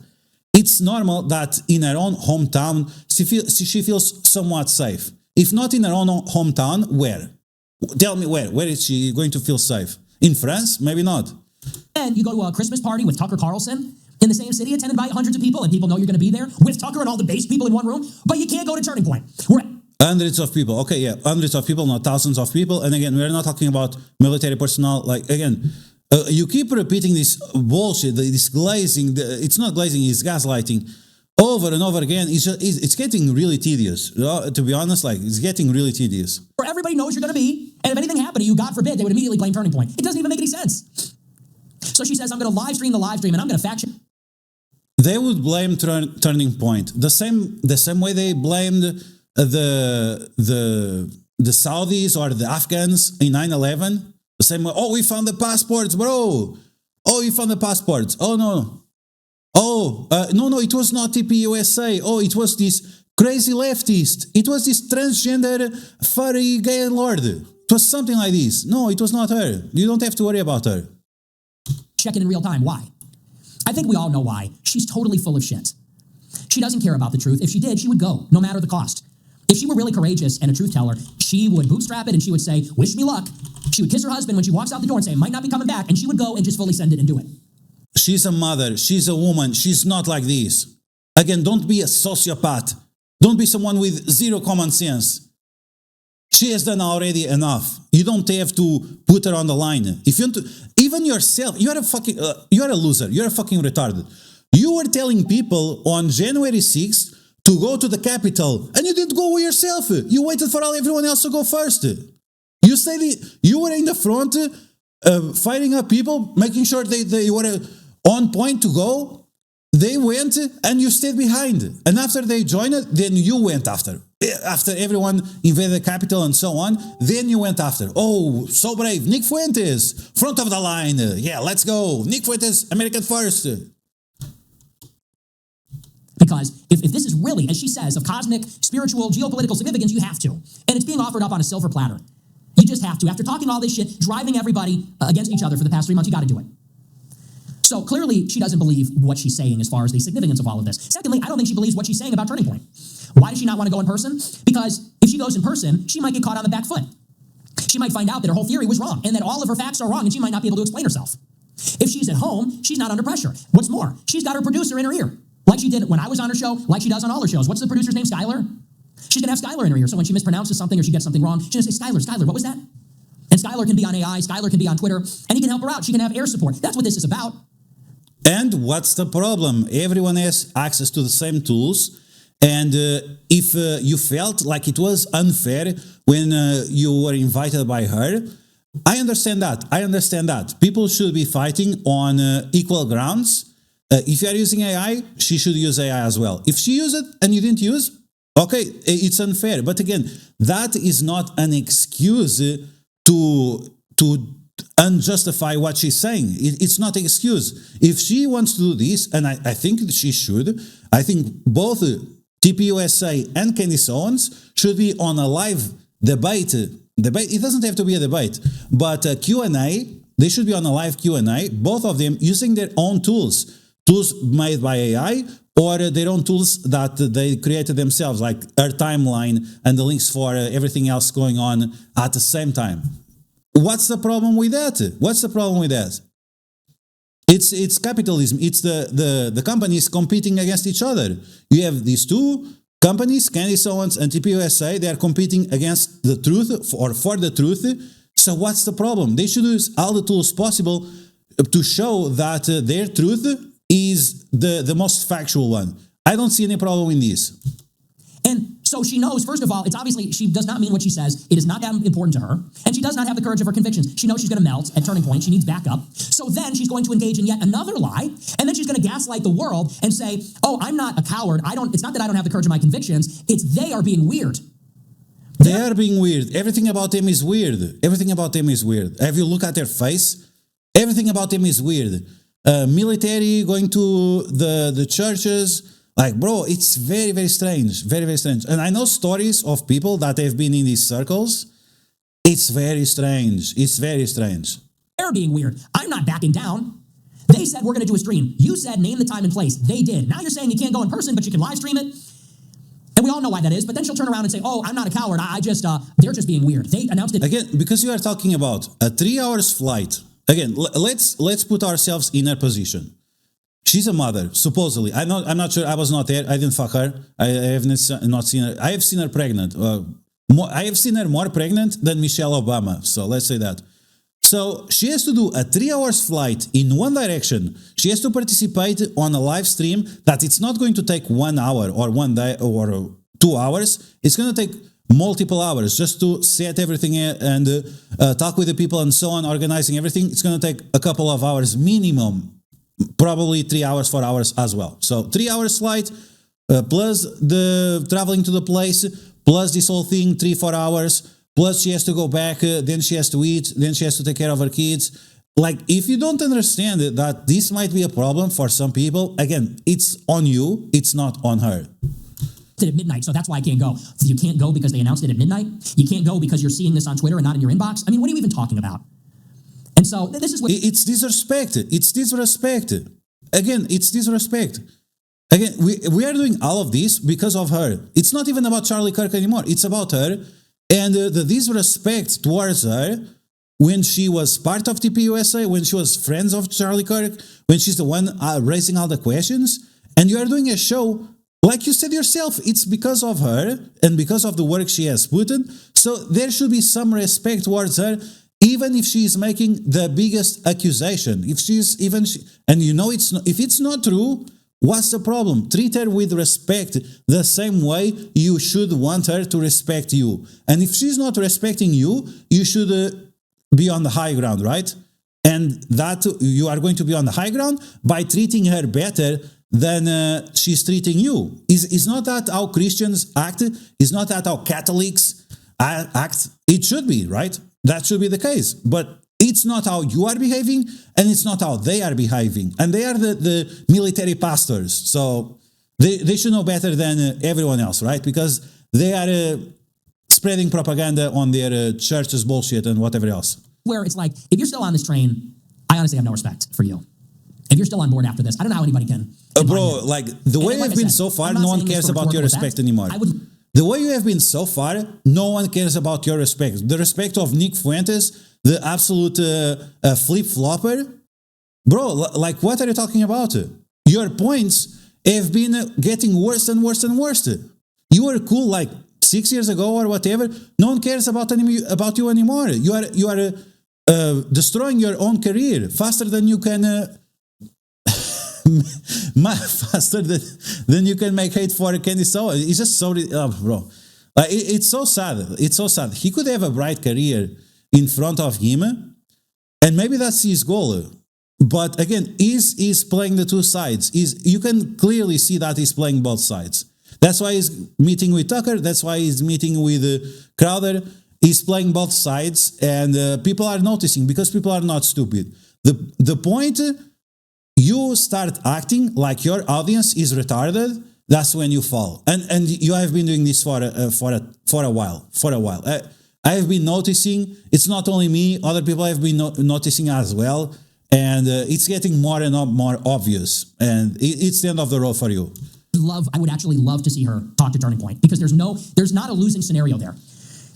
It's normal that in her own hometown she feels somewhat safe. If not in her own hometown, where? Tell me where. Where is she going to feel safe? In France? Maybe not. And you go to a Christmas party with Tucker Carlson in the same city attended by hundreds of people, and people know you're going to be there with Tucker and all the base people in one room, but you can't go to Turning Point. Hundreds of people. Okay, yeah, hundreds of people, not thousands of people. And again, we're not talking about military personnel. Like, again, you keep repeating this bullshit, this glazing. It's not glazing, it's gaslighting over and over again. It's getting really tedious. To be honest, like, it's getting really tedious. Where everybody knows you're going to be, and if anything happened to you, God forbid, they would immediately blame Turning Point. It doesn't even make any sense. So she says, I'm going to live stream the live stream, and I'm going to fact check. They would blame Turning Point the same way they blamed the Saudis or the Afghans in 9/11. The same way. Oh, we found the passports, bro. Oh, we found the passports. Oh no. Oh no, it was not TPUSA. Oh, it was this crazy leftist. It was this transgender furry gay lord. It was something like this. No, it was not her. You don't have to worry about her. Check it in real time. Why? I think we all know why. She's totally full of shit. She doesn't care about the truth. If she did, she would go, no matter the cost. If she were really courageous and a truth teller, she would bootstrap it and she would say, wish me luck. She would kiss her husband when she walks out the door and say, might not be coming back. And she would go and just fully send it and do it. She's a mother. She's a woman. She's not like this. Again, don't be a sociopath. Don't be someone with zero common sense. She has done already enough. You don't have to put her on the line. If you want to, even yourself, you're a loser. You're a fucking retarded. You were telling people on January 6th to go to the Capitol, and you didn't go yourself. You waited for everyone else to go first. You said you were in the front, fighting up people, making sure they were on point to go. They went, and you stayed behind. And after they joined, then you went after. After everyone invaded the Capitol and so on, then you went after. Oh, so brave. Nick Fuentes, front of the line. Yeah, let's go. Nick Fuentes, American first. Because if this is really, as she says, of cosmic, spiritual, geopolitical significance, you have to. And it's being offered up on a silver platter. You just have to. After talking all this shit, driving everybody against each other for the past 3 months, you got to do it. So clearly, she doesn't believe what she's saying as far as the significance of all of this. Secondly, I don't think she believes what she's saying about Turning Point. Why does she not want to go in person? Because if she goes in person, she might get caught on the back foot. She might find out that her whole theory was wrong and that all of her facts are wrong and she might not be able to explain herself. If she's at home, she's not under pressure. What's more, she's got her producer in her ear, like she did when I was on her show, like she does on all her shows. What's the producer's name? Skylar? She's going to have Skylar in her ear, so when she mispronounces something or she gets something wrong, she's going to say, Skylar, what was that? And Skylar can be on AI, Skylar can be on Twitter, and he can help her out. She can have air support. That's what this is about. And what's the problem? Everyone has access to the same tools. And if you felt like it was unfair when you were invited by her, I understand that. People should be fighting on equal grounds. If you are using AI, she should use AI as well. If she used it and you didn't use, okay, it's unfair. But again, that is not an excuse to unjustify what she's saying. It's not an excuse. If she wants to do this, and I think she should, I think both TPUSA and Candace Owens should be on a live debate. It doesn't have to be a debate, but a Q&A. They should be on a live Q&A, both of them using their own tools made by AI, or their own tools that they created themselves, like our timeline and the links for everything else going on at the same time. What's the problem with that? It's capitalism. It's the companies competing against each other. You have these two companies, Candace Owens and TPUSA, they are competing against the truth or for the truth. So what's the problem? They should use all the tools possible to show that their truth is the most factual one. I don't see any problem in this. And so she knows, first of all, it's obviously, she does not mean what she says. It is not that important to her. And she does not have the courage of her convictions. She knows she's going to melt at Turning Point. She needs backup. So then she's going to engage in yet another lie. And then she's going to gaslight the world and say, oh, I'm not a coward. It's not that I don't have the courage of my convictions. It's they are being weird. They are being weird. Everything about them is weird. Have you look at their face? Everything about them is weird. Military, going to the churches. Like, bro, it's very, very strange. Very, very strange. And I know stories of people that have been in these circles. It's very strange. They're being weird. I'm not backing down. They said we're going to do a stream. You said name the time and place. They did. Now you're saying you can't go in person, but you can live stream it. And we all know why that is. But then she'll turn around and say, oh, I'm not a coward. They're just being weird. They announced it. Again, because you are talking about a 3 hours flight. Again, let's put ourselves in her position. She's a mother, supposedly. I'm not sure. I was not there. I didn't fuck her. I have not seen her. I have seen her pregnant. I have seen her more pregnant than Michelle Obama. So let's say that. So she has to do a 3-hour flight in one direction. She has to participate on a live stream that it's not going to take 1 hour or 1 day or 2 hours. It's going to take multiple hours just to set everything and talk with the people and so on, organizing everything. It's going to take a couple of hours minimum. Probably 3 hours, 4 hours as well. So 3 hours flight, plus the traveling to the place, plus this whole thing, 3-4 hours, plus she has to go back, then she has to eat, then she has to take care of her kids. Like, if you don't understand that this might be a problem for some people, again, it's on you, it's not on her. At midnight, so that's why I can't go. So you can't go because they announced it at midnight? You can't go because you're seeing this on Twitter and not in your inbox? I mean, what are you even talking about? And so this is what... It's disrespect. It's disrespect. Again, it's disrespect. Again, we are doing all of this because of her. It's not even about Charlie Kirk anymore. It's about her and the disrespect towards her when she was part of TPUSA, when she was friends of Charlie Kirk, when she's the one raising all the questions. And you are doing a show, like you said yourself, it's because of her and because of the work she has put in. So there should be some respect towards her. Even if she is making the biggest accusation, if she's even, and you know it's not, if it's not true, what's the problem? Treat her with respect the same way you should want her to respect you. And if she's not respecting you, you should be on the high ground, right? And that you are going to be on the high ground by treating her better than she's treating you. Is not that how Christians act? Is not that how Catholics act? It should be, right? That should be the case, but it's not how you are behaving, and it's not how they are behaving. And they are the military pastors, so they should know better than everyone else, right? Because they are spreading propaganda on their church's bullshit and whatever else. Where it's like, if you're still on this train, I honestly have no respect for you. If you're still on board after this, I don't know how anybody can. Bro, like the way you've been so far, no one cares about your respect anymore. The way you have been so far, no one cares about your respect. The respect of Nick Fuentes, the absolute flip-flopper. Bro, like, what are you talking about? Your points have been getting worse and worse and worse. You were cool like 6 years ago or whatever. No one cares about you anymore. You are destroying your own career faster than you can... faster than you can make hate for Candace. It's just so, bro. It's so sad. It's so sad. He could have a bright career in front of him, and maybe that's his goal. But again, he's playing the two sides. You can clearly see that he's playing both sides. That's why he's meeting with Tucker. That's why he's meeting with Crowder. He's playing both sides, and people are noticing because people are not stupid. The point. You start acting like your audience is retarded, that's when you fall. And you have been doing this for a while. I have been noticing, it's not only me, other people have been noticing as well. And it's getting more and more obvious. And it's the end of the road for you. I would actually love to see her talk to Turning Point, because there's not a losing scenario there.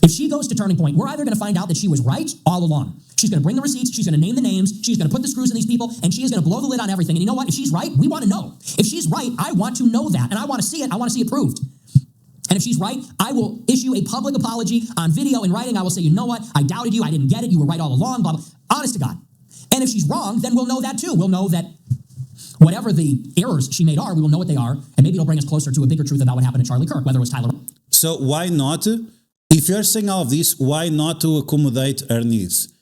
If she goes to Turning Point, we're either going to find out that she was right all along. She's going to bring the receipts, she's going to name the names, she's going to put the screws in these people, and she is going to blow the lid on everything. And you know what? If she's right, we want to know. If she's right, I want to know that, and I want to see it. I want to see it proved. And if she's right, I will issue a public apology on video and writing. I will say, you know what? I doubted you. I didn't get it. You were right all along, blah, blah. Honest to God. And if she's wrong, then we'll know that too. We'll know that whatever the errors she made are, we will know what they are, and maybe it'll bring us closer to a bigger truth about what happened to Charlie Kirk, whether it was Tyler. So why not? If you're saying all of this, why not to accommodate her needs?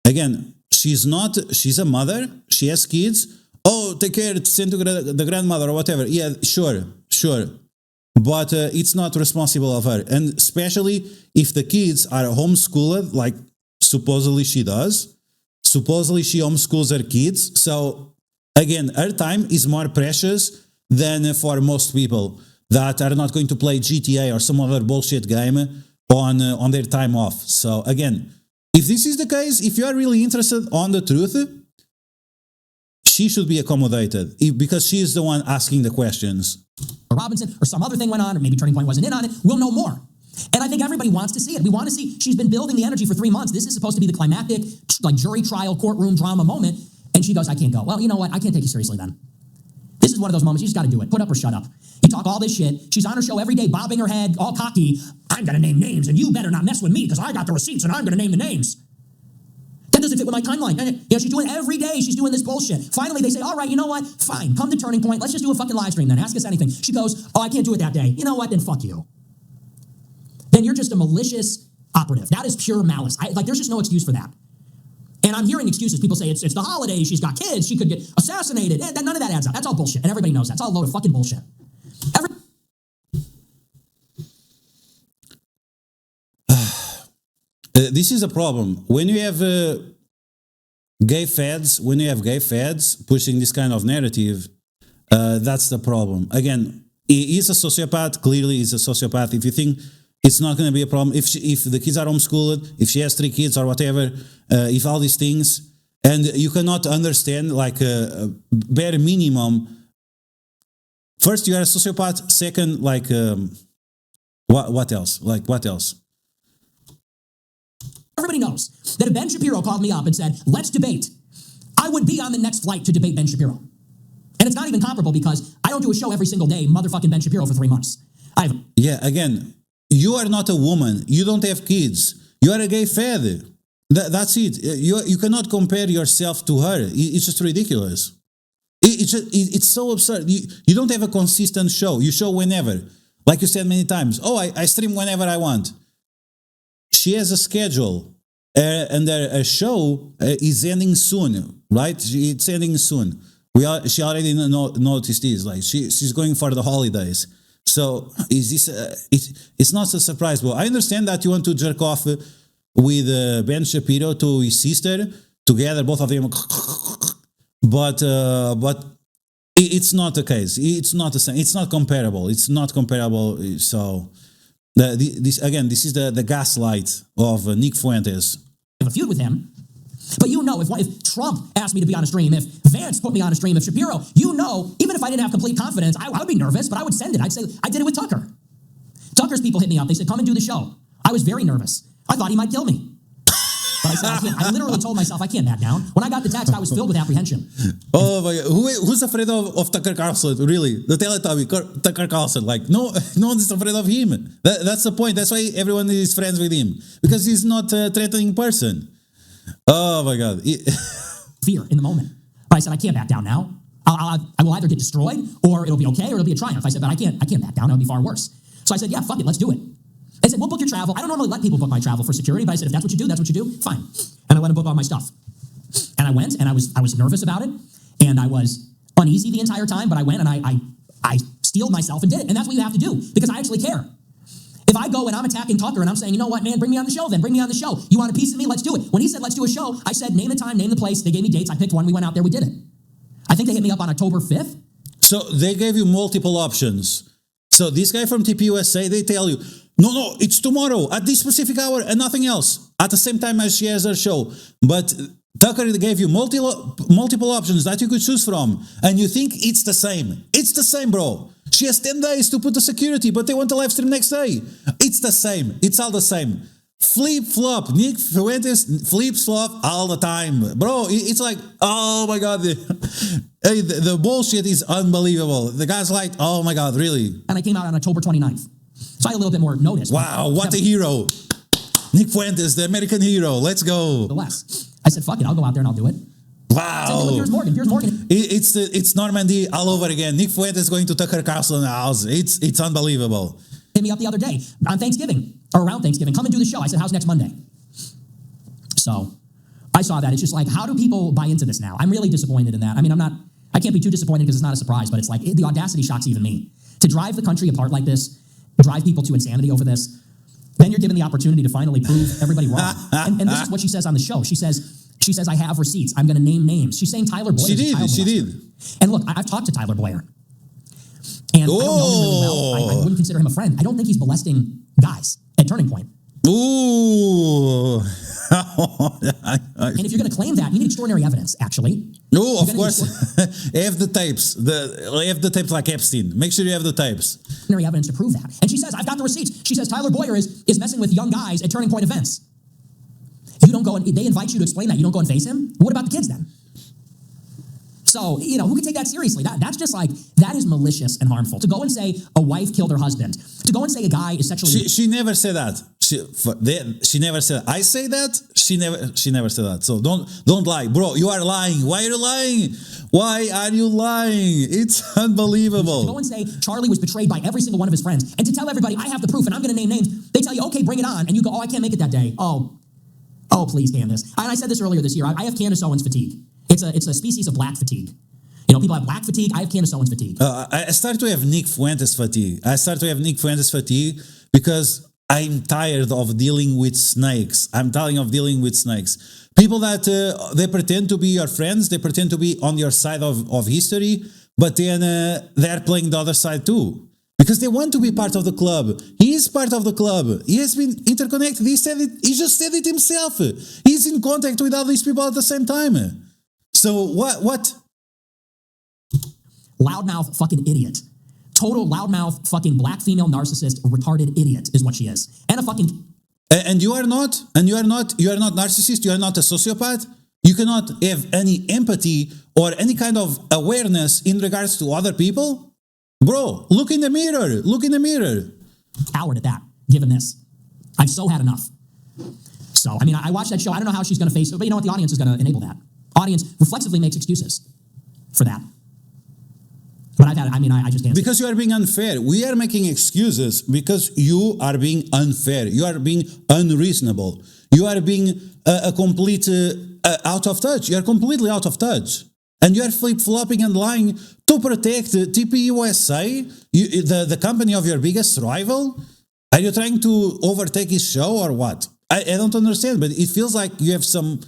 Again, she's a mother, she has kids. Oh, take care, send to the grandmother or whatever. Yeah, sure. But it's not responsible of her. And especially if the kids are homeschooled, like supposedly she does. Supposedly she homeschools her kids. So again, her time is more precious than for most people that are not going to play GTA or some other bullshit game on their time off. So again, if this is the case, if you are really interested on the truth, she should be accommodated because she is the one asking the questions. Robinson or some other thing went on, or maybe Turning Point wasn't in on it. We'll know more. And I think everybody wants to see it. We want to see, she's been building the energy for 3 months. This is supposed to be the climactic, like jury trial, courtroom drama moment. And she goes, I can't go. Well, you know what? I can't take you seriously then. This is one of those moments, you just got to do it. Put up or shut up. You talk all this shit. She's on her show every day, bobbing her head, all cocky. I'm going to name names, and you better not mess with me because I got the receipts, and I'm going to name the names. That doesn't fit with my timeline. You know, she's doing every day. She's doing this bullshit. Finally, they say, all right, you know what? Fine. Come to Turning Point. Let's just do a fucking live stream then. Ask us anything. She goes, oh, I can't do it that day. You know what? Then fuck you. Then you're just a malicious operative. That is pure malice. There's just no excuse for that. And I'm hearing excuses. People say it's the holidays. She's got kids. She could get assassinated. None of that adds up. That's all bullshit. And everybody knows that. It's all a load of fucking bullshit. This is a problem. When you have gay fads pushing this kind of narrative, that's the problem. Again, he's a sociopath. Clearly, he's a sociopath. If you think it's not going to be a problem, if the kids are homeschooled, if she has 3 kids or whatever, if all these things, and you cannot understand like a bare minimum. First, you are a sociopath. Second, like what else? Like what else? Everybody knows that if Ben Shapiro called me up and said, let's debate, I would be on the next flight to debate Ben Shapiro. And it's not even comparable because I don't do a show every single day, motherfucking Ben Shapiro for 3 months. Yeah, again, you are not a woman. You don't have kids. You are a gay fad. That's it. You cannot compare yourself to her. It's just ridiculous. It's so absurd. You don't have a consistent show. You show whenever. Like you said many times, oh, I stream whenever I want. She has a schedule, and a show is ending soon, right? It's ending soon. She already noticed this. Like she's going for the holidays. So is this? It's not a surprise. But I understand that you want to jerk off with Ben Shapiro to his sister together, both of them. But it's not the case. It's not the same. It's not comparable. It's not comparable. So. This is the gaslight of Nick Fuentes. I have a feud with him, but if Trump asked me to be on a stream, if Vance put me on a stream, if Shapiro, even if I didn't have complete confidence, I would be nervous, but I would send it. I'd say, I did it with Tucker. Tucker's people hit me up. They said, come and do the show. I was very nervous. I thought he might kill me. But I said, I can't. I literally told myself, I can't back down. When I got the text, I was filled with apprehension. Oh my God. Who's afraid of Tucker Carlson? Really? The Teletubby, Tucker Carlson. Like, no one is afraid of him. That's the point. That's why everyone is friends with him. Because he's not a threatening person. Oh my God. Fear in the moment. But I said, I can't back down now. I will either get destroyed, or it'll be okay, or it'll be a triumph. I said, but I can't back down. That would be far worse. So I said, yeah, fuck it, let's do it. They said, we'll book your travel. I don't normally let people book my travel for security, but I said, if that's what you do, that's what you do. Fine. And I let them book all my stuff. And I went, and I was nervous about it, and I was uneasy the entire time, but I went, and I steeled myself and did it. And that's what you have to do, because I actually care. If I go and I'm attacking Tucker, and I'm saying, you know what, man, bring me on the show then. Bring me on the show. You want a piece of me? Let's do it. When he said, let's do a show, I said, name the time, name the place. They gave me dates. I picked one. We went out there. We did it. I think they hit me up on October 5th. So they gave you multiple options. So this guy from TPUSA, they tell you, no, it's tomorrow at this specific hour and nothing else at the same time as she has her show. But Tucker gave you multiple options that you could choose from, and you think it's the same. It's the same, bro. She has 10 days to put the security, but they want to live stream next day. It's the same. It's all the same. Flip-flop. Nick Fuentes flip-flop all the time. Bro, it's like, oh my God. The bullshit is unbelievable. The guy's like, oh my God, really? And I came out on October 29th. So I had a little bit more notice. Wow, what a hero. Nick Fuentes, the American hero. Let's go. I said, fuck it, I'll go out there and I'll do it. Wow. Same thing with Piers Morgan. It's Normandy all over again. Nick Fuentes going to Tucker Carlson's house. It's unbelievable. Hit me up the other day on Thanksgiving, or around Thanksgiving. Come and do the show. I said, how's next Monday? So I saw that. It's just like, how do people buy into this now? I'm really disappointed in that. I mean, I can't be too disappointed because it's not a surprise, but it's like, the audacity shocks even me. To drive the country apart like this, drive people to insanity over this, then you're given the opportunity to finally prove everybody wrong. And this is what she says on the show. She says, I have receipts. I'm going to name names. She's saying Tyler Boyer. She did. And look, I've talked to Tyler Boyer. And I don't know him really well. I wouldn't consider him a friend. I don't think he's molesting guys at Turning Point. Ooh. And if you're going to claim that, you need extraordinary evidence, actually. No, of course. Have the tapes. Have the tapes like Epstein. Make sure you have the tapes. Extraordinary evidence to prove that. And she says, I've got the receipts. She says Tyler Boyer is messing with young guys at Turning Point events. You don't go and they invite you to explain that. You don't go and face him. What about the kids then? So, who can take that seriously? That's just like, that is malicious and harmful. To go and say a wife killed her husband, to go and say a guy is sexually... She never said that. She never said that. I say that, she never said that. So don't lie. Bro, you are lying. Why are you lying? Why are you lying? It's unbelievable. To go and say Charlie was betrayed by every single one of his friends, and to tell everybody, I have the proof and I'm going to name names. They tell you, okay, bring it on. And you go, oh, I can't make it that day. Oh, please, Candace. And I said this earlier this year. I have Candace Owens fatigue. It's a species of black fatigue. People have black fatigue. I have Candace Owens fatigue. I started to have Nick Fuentes fatigue. Because I'm tired of dealing with snakes. I'm tired of dealing with snakes. People that they pretend to be your friends, they pretend to be on your side of history, but then they're playing the other side too. Because they want to be part of the club. He is part of the club. He has been interconnected. He said it. He just said it himself. He's in contact with all these people at the same time. So what? Loudmouth fucking idiot. Total loudmouth fucking black female narcissist retarded idiot is what she is. And a fucking... And you are not narcissist. You are not a sociopath. You cannot have any empathy or any kind of awareness in regards to other people. Bro, look in the mirror. Look in the mirror. Coward at that, given this. I've so had enough. So, I watched that show. I don't know how she's going to face it, but you know what? The audience is going to enable that. Audience reflexively makes excuses for that. But I just can't. Because you are being unfair. We are making excuses because you are being unfair. You are being unreasonable. You are being a complete out of touch. You are completely out of touch. And you are flip-flopping and lying to protect TP USA, the company of your biggest rival? Are you trying to overtake his show or what? I don't understand, but it feels like you have some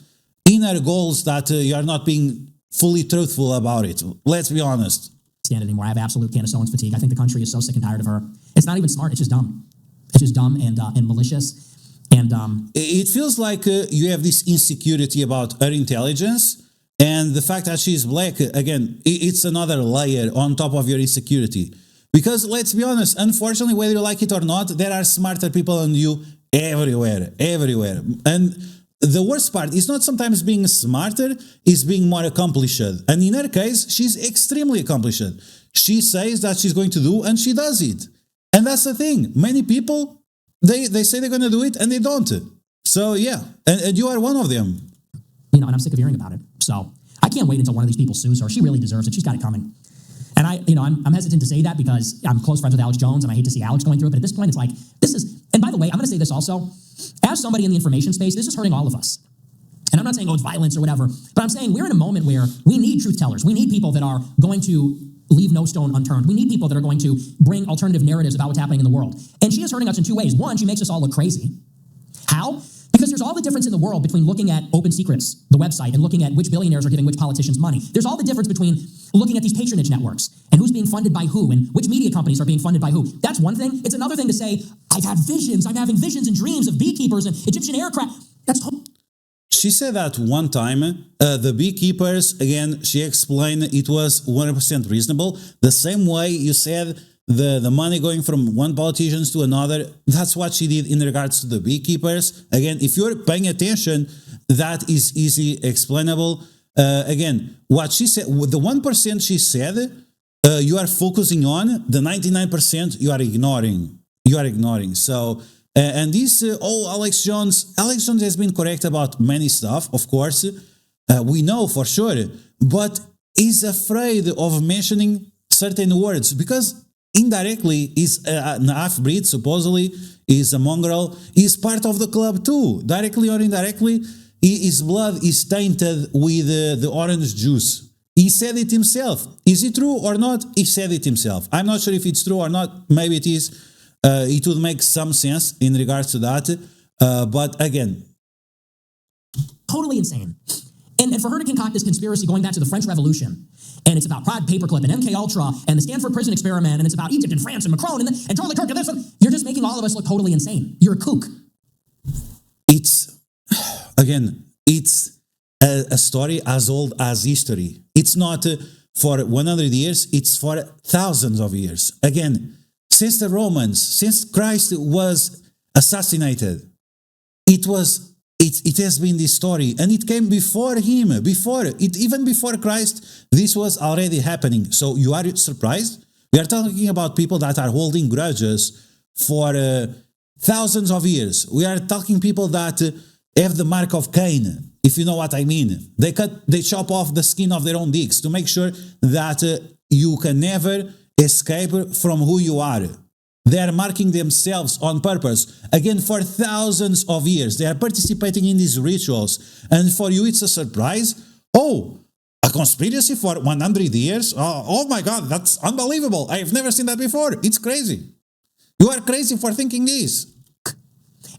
inner goals that you are not being fully truthful about it. Let's be honest. Stand it anymore. I have absolute Candace Owens fatigue. I think the country is so sick and tired of her. It's not even smart. It's just dumb. It's just dumb and malicious. And it feels like you have this insecurity about her intelligence. And the fact that she's black, again, it's another layer on top of your insecurity. Because let's be honest, unfortunately, whether you like it or not, there are smarter people than you everywhere. And the worst part is not sometimes being smarter, is being more accomplished. And in her case, she's extremely accomplished. She says that she's going to do, and she does it. And that's the thing. Many people, they say they're going to do it, and they don't. So, yeah. And you are one of them. And I'm sick of hearing about it. So I can't wait until one of these people sues her. She really deserves it. She's got it coming. And I'm hesitant to say that because I'm close friends with Alex Jones and I hate to see Alex going through it. But at this point, it's like, and by the way, I'm going to say this also, as somebody in the information space, this is hurting all of us. And I'm not saying, it's violence or whatever, but I'm saying we're in a moment where we need truth tellers. We need people that are going to leave no stone unturned. We need people that are going to bring alternative narratives about what's happening in the world. And she is hurting us in two ways. One, she makes us all look crazy. How? Because there's all the difference in the world between looking at Open Secrets, the website, and looking at which billionaires are giving which politicians money. There's all the difference between looking at these patronage networks and who's being funded by who and which media companies are being funded by who. That's one thing. It's another thing to say, I'm having visions and dreams of beekeepers and Egyptian aircraft. She said that one time, the beekeepers, again, she explained it was 100% reasonable. The same way you said the money going from one politician to another, that's what she did in regards to the beekeepers. Again, if you're paying attention, that is easy explainable. Again, what she said, the 1% she said, you are focusing on, the 99% you are ignoring. So, and this, Alex Jones has been correct about many stuff, of course. We know for sure, but he's afraid of mentioning certain words because indirectly is an half-breed, supposedly, is a mongrel, is part of the club too. Directly or indirectly, his blood is tainted with the orange juice. He said it himself. Is it true or not? He said it himself. I'm not sure if it's true or not. Maybe it is. It would make some sense in regards to that. But again, totally insane. And for her to concoct this conspiracy going back to the French Revolution, and it's about Prague Paperclip and MK Ultra and the Stanford prison experiment, and it's about Egypt and France and Macron and Charlie Kirk and this one, you're just making all of us look totally insane. You're a kook. It's a story as old as history. It's not for 100 years, it's for thousands of years. Again, since the Romans, since Christ was assassinated, it was it has been this story, and it came before him, even before Christ. This was already happening. So you are surprised? We are talking about people that are holding grudges for thousands of years. We are talking people that have the mark of Cain, if you know what I mean. They chop off the skin of their own dicks to make sure that you can never escape from who you are. They are marking themselves on purpose, again, for thousands of years. They are participating in these rituals. And for you, it's a surprise. Oh, a conspiracy for 100 years? Oh my God, that's unbelievable. I've never seen that before. It's crazy. You are crazy for thinking this.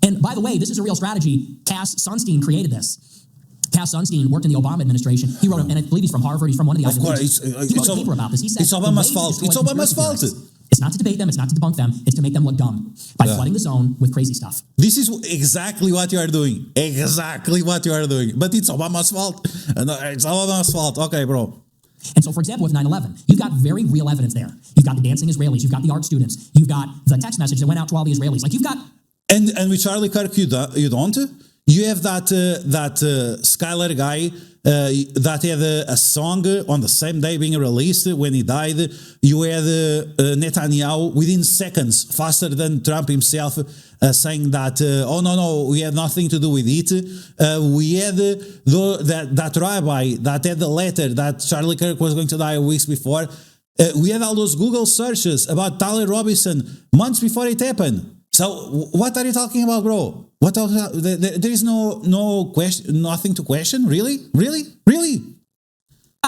And by the way, this is a real strategy. Cass Sunstein created this. Cass Sunstein worked in the Obama administration. He wrote, and I believe he's from Harvard. He's from one of the Ivy Leagues. He wrote a paper about this. He said, it's Obama's fault. It's Obama's fault. It's not to debate them. It's not to debunk them. It's to make them look dumb by flooding the zone with crazy stuff. This is exactly what you are doing. Exactly what you are doing. But it's Obama's fault. It's Obama's fault. Okay, bro. And so, for example, with 9/11, you've got very real evidence there. You've got the dancing Israelis. You've got the art students. You've got the text message that went out to all the Israelis. Like, you've got... And with Charlie Kirk, you don't? You have that Skylar guy that had a song on the same day being released when he died. You had Netanyahu within seconds, faster than Trump himself, saying that, oh, no, we had nothing to do with it. We had that rabbi that had the letter that Charlie Kirk was going to die weeks before. We had all those Google searches about Tyler Robinson months before it happened. So what are you talking about, bro? There is no question, nothing to question? Really?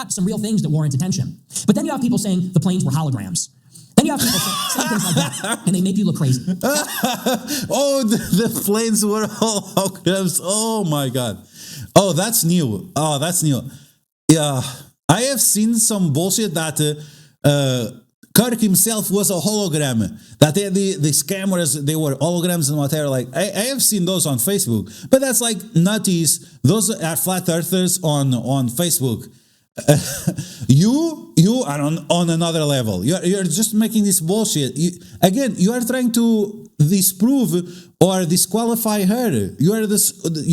Some real things that warrant attention. But then you have people saying the planes were holograms. Then you have people saying things like that, and they make you look crazy. Oh, the planes were holograms. Oh, my God. Oh, that's new. Yeah, I have seen some bullshit that... Kirk himself was a hologram. That they had these cameras, they were holograms and whatever. Like I have seen those on Facebook, but that's like nutties. Those are flat earthers on Facebook. You are on another level. You're just making this bullshit. You are trying to disprove or disqualify her. You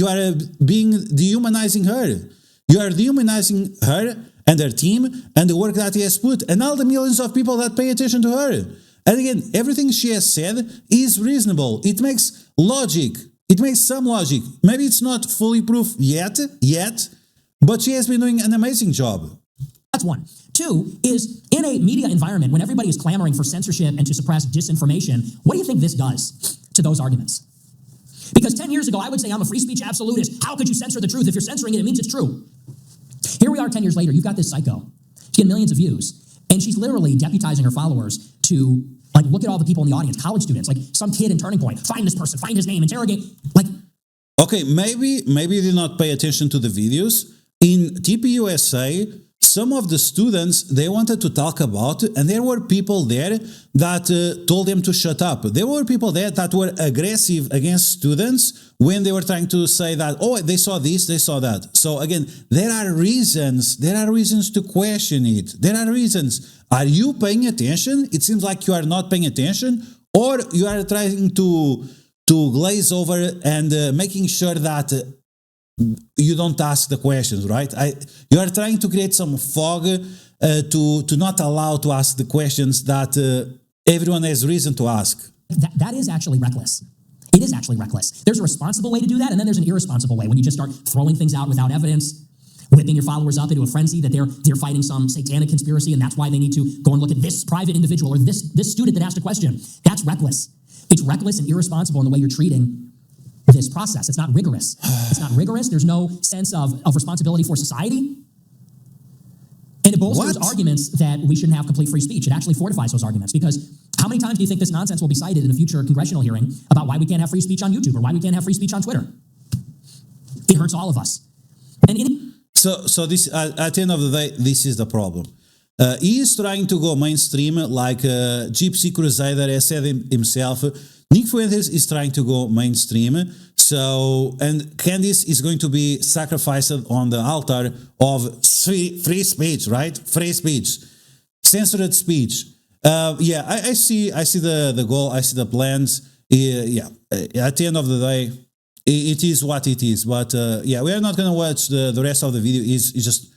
are being dehumanizing her. You are dehumanizing her and her team, and the work that he has put, and all the millions of people that pay attention to her. And again, everything she has said is reasonable. It makes logic. It makes some logic. Maybe it's not fully proof yet, but she has been doing an amazing job. That's one. Two is, in a media environment, when everybody is clamoring for censorship and to suppress disinformation, what do you think this does to those arguments? Because 10 years ago, I would say I'm a free speech absolutist. How could you censor the truth? If you're censoring it, it means it's true. Here we are 10 years later, you've got this psycho. She's getting millions of views, and she's literally deputizing her followers to look at all the people in the audience, college students, like some kid in Turning Point, find this person, find his name, interrogate, Okay, maybe you did not pay attention to the videos. In TPUSA, some of the students, they wanted to talk about, and there were people there that told them to shut up. There were people there that were aggressive against students when they were trying to say that, oh, they saw this, they saw that. So again, there are reasons to question it. There are reasons. Are you paying attention? It seems like you are not paying attention, or you are trying to glaze over and making sure that you don't ask the questions, right? You are trying to create some fog to not allow to ask the questions that everyone has reason to ask. That is actually reckless. It is actually reckless. There's a responsible way to do that, and then there's an irresponsible way when you just start throwing things out without evidence, whipping your followers up into a frenzy that they're fighting some satanic conspiracy, and that's why they need to go and look at this private individual or this student that asked a question. That's reckless. It's reckless and irresponsible in the way you're treating this process. It's not rigorous. It's not rigorous. There's no sense of responsibility for society. And it bolsters arguments that we shouldn't have complete free speech. It actually fortifies those arguments, because how many times do you think this nonsense will be cited in a future congressional hearing about why we can't have free speech on YouTube or why we can't have free speech on Twitter? It hurts all of us. So this, at the end of the day, this is the problem. He is trying to go mainstream like Gypsy Crusader has said himself. Nick Fuentes is trying to go mainstream. And Candace is going to be sacrificed on the altar of free speech, right? Free speech. Censored speech. I see the goal. I see the plans. At the end of the day, it is what it is. But yeah, we are not gonna watch the rest of the video. Is just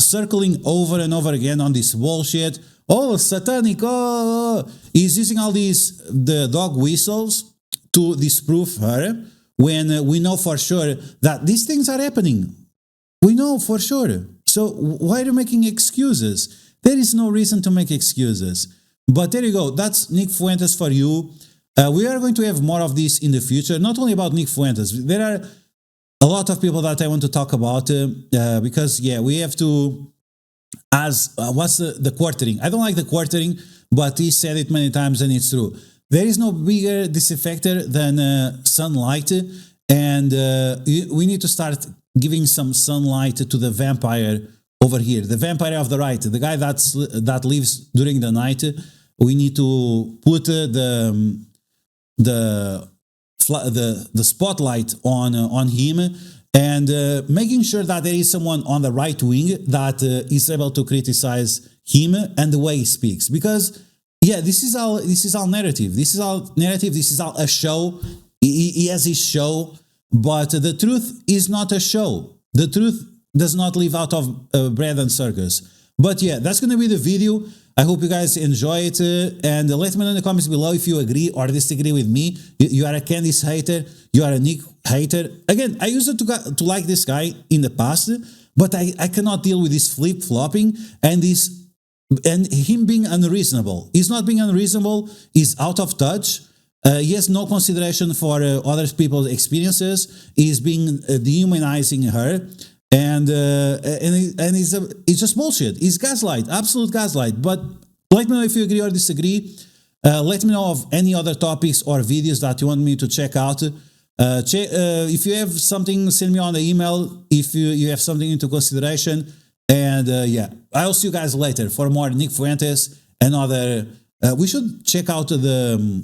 circling over and over again on this bullshit. Oh, satanic! Oh, he's using all the dog whistles to disprove her when we know for sure that these things are happening. We know for sure. So why are you making excuses? There is no reason to make excuses. But there you go. That's Nick Fuentes for you. We are going to have more of this in the future. Not only about Nick Fuentes. There are a lot of people that I want to talk about because, yeah, we have to... what's the quartering? I don't like the quartering, but he said it many times and it's true. There is no bigger disinfector than sunlight, and we need to start giving some sunlight to the vampire over here, the vampire of the right, the guy that lives during the night. We need to put the spotlight on him, and making sure that there is someone on the right wing that is able to criticize him and the way he speaks. Because, yeah, this is all narrative. This is all narrative. This is all a show. He has his show, but the truth is not a show. The truth does not live out of bread and circus. But yeah, that's going to be the video. I hope you guys enjoy it, and let me know in the comments below if you agree or disagree with me. You are a Candace hater, you are a Nick hater. Again, I used to like this guy in the past, but I cannot deal with this flip-flopping and him being unreasonable. He's not being unreasonable, he's out of touch. He has no consideration for other people's experiences. He's being dehumanizing her. And it's just bullshit. It's gaslight, absolute gaslight. But let me know if you agree or disagree. Let me know of any other topics or videos that you want me to check out. If you have something, send me on the email if you have something into consideration. And yeah, I'll see you guys later for more Nick Fuentes and other. We should check out the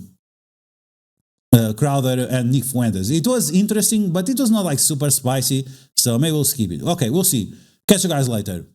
Crowder and Nick Fuentes. It was interesting, but it was not like super spicy, so maybe we'll skip it. Okay, we'll see. Catch you guys later.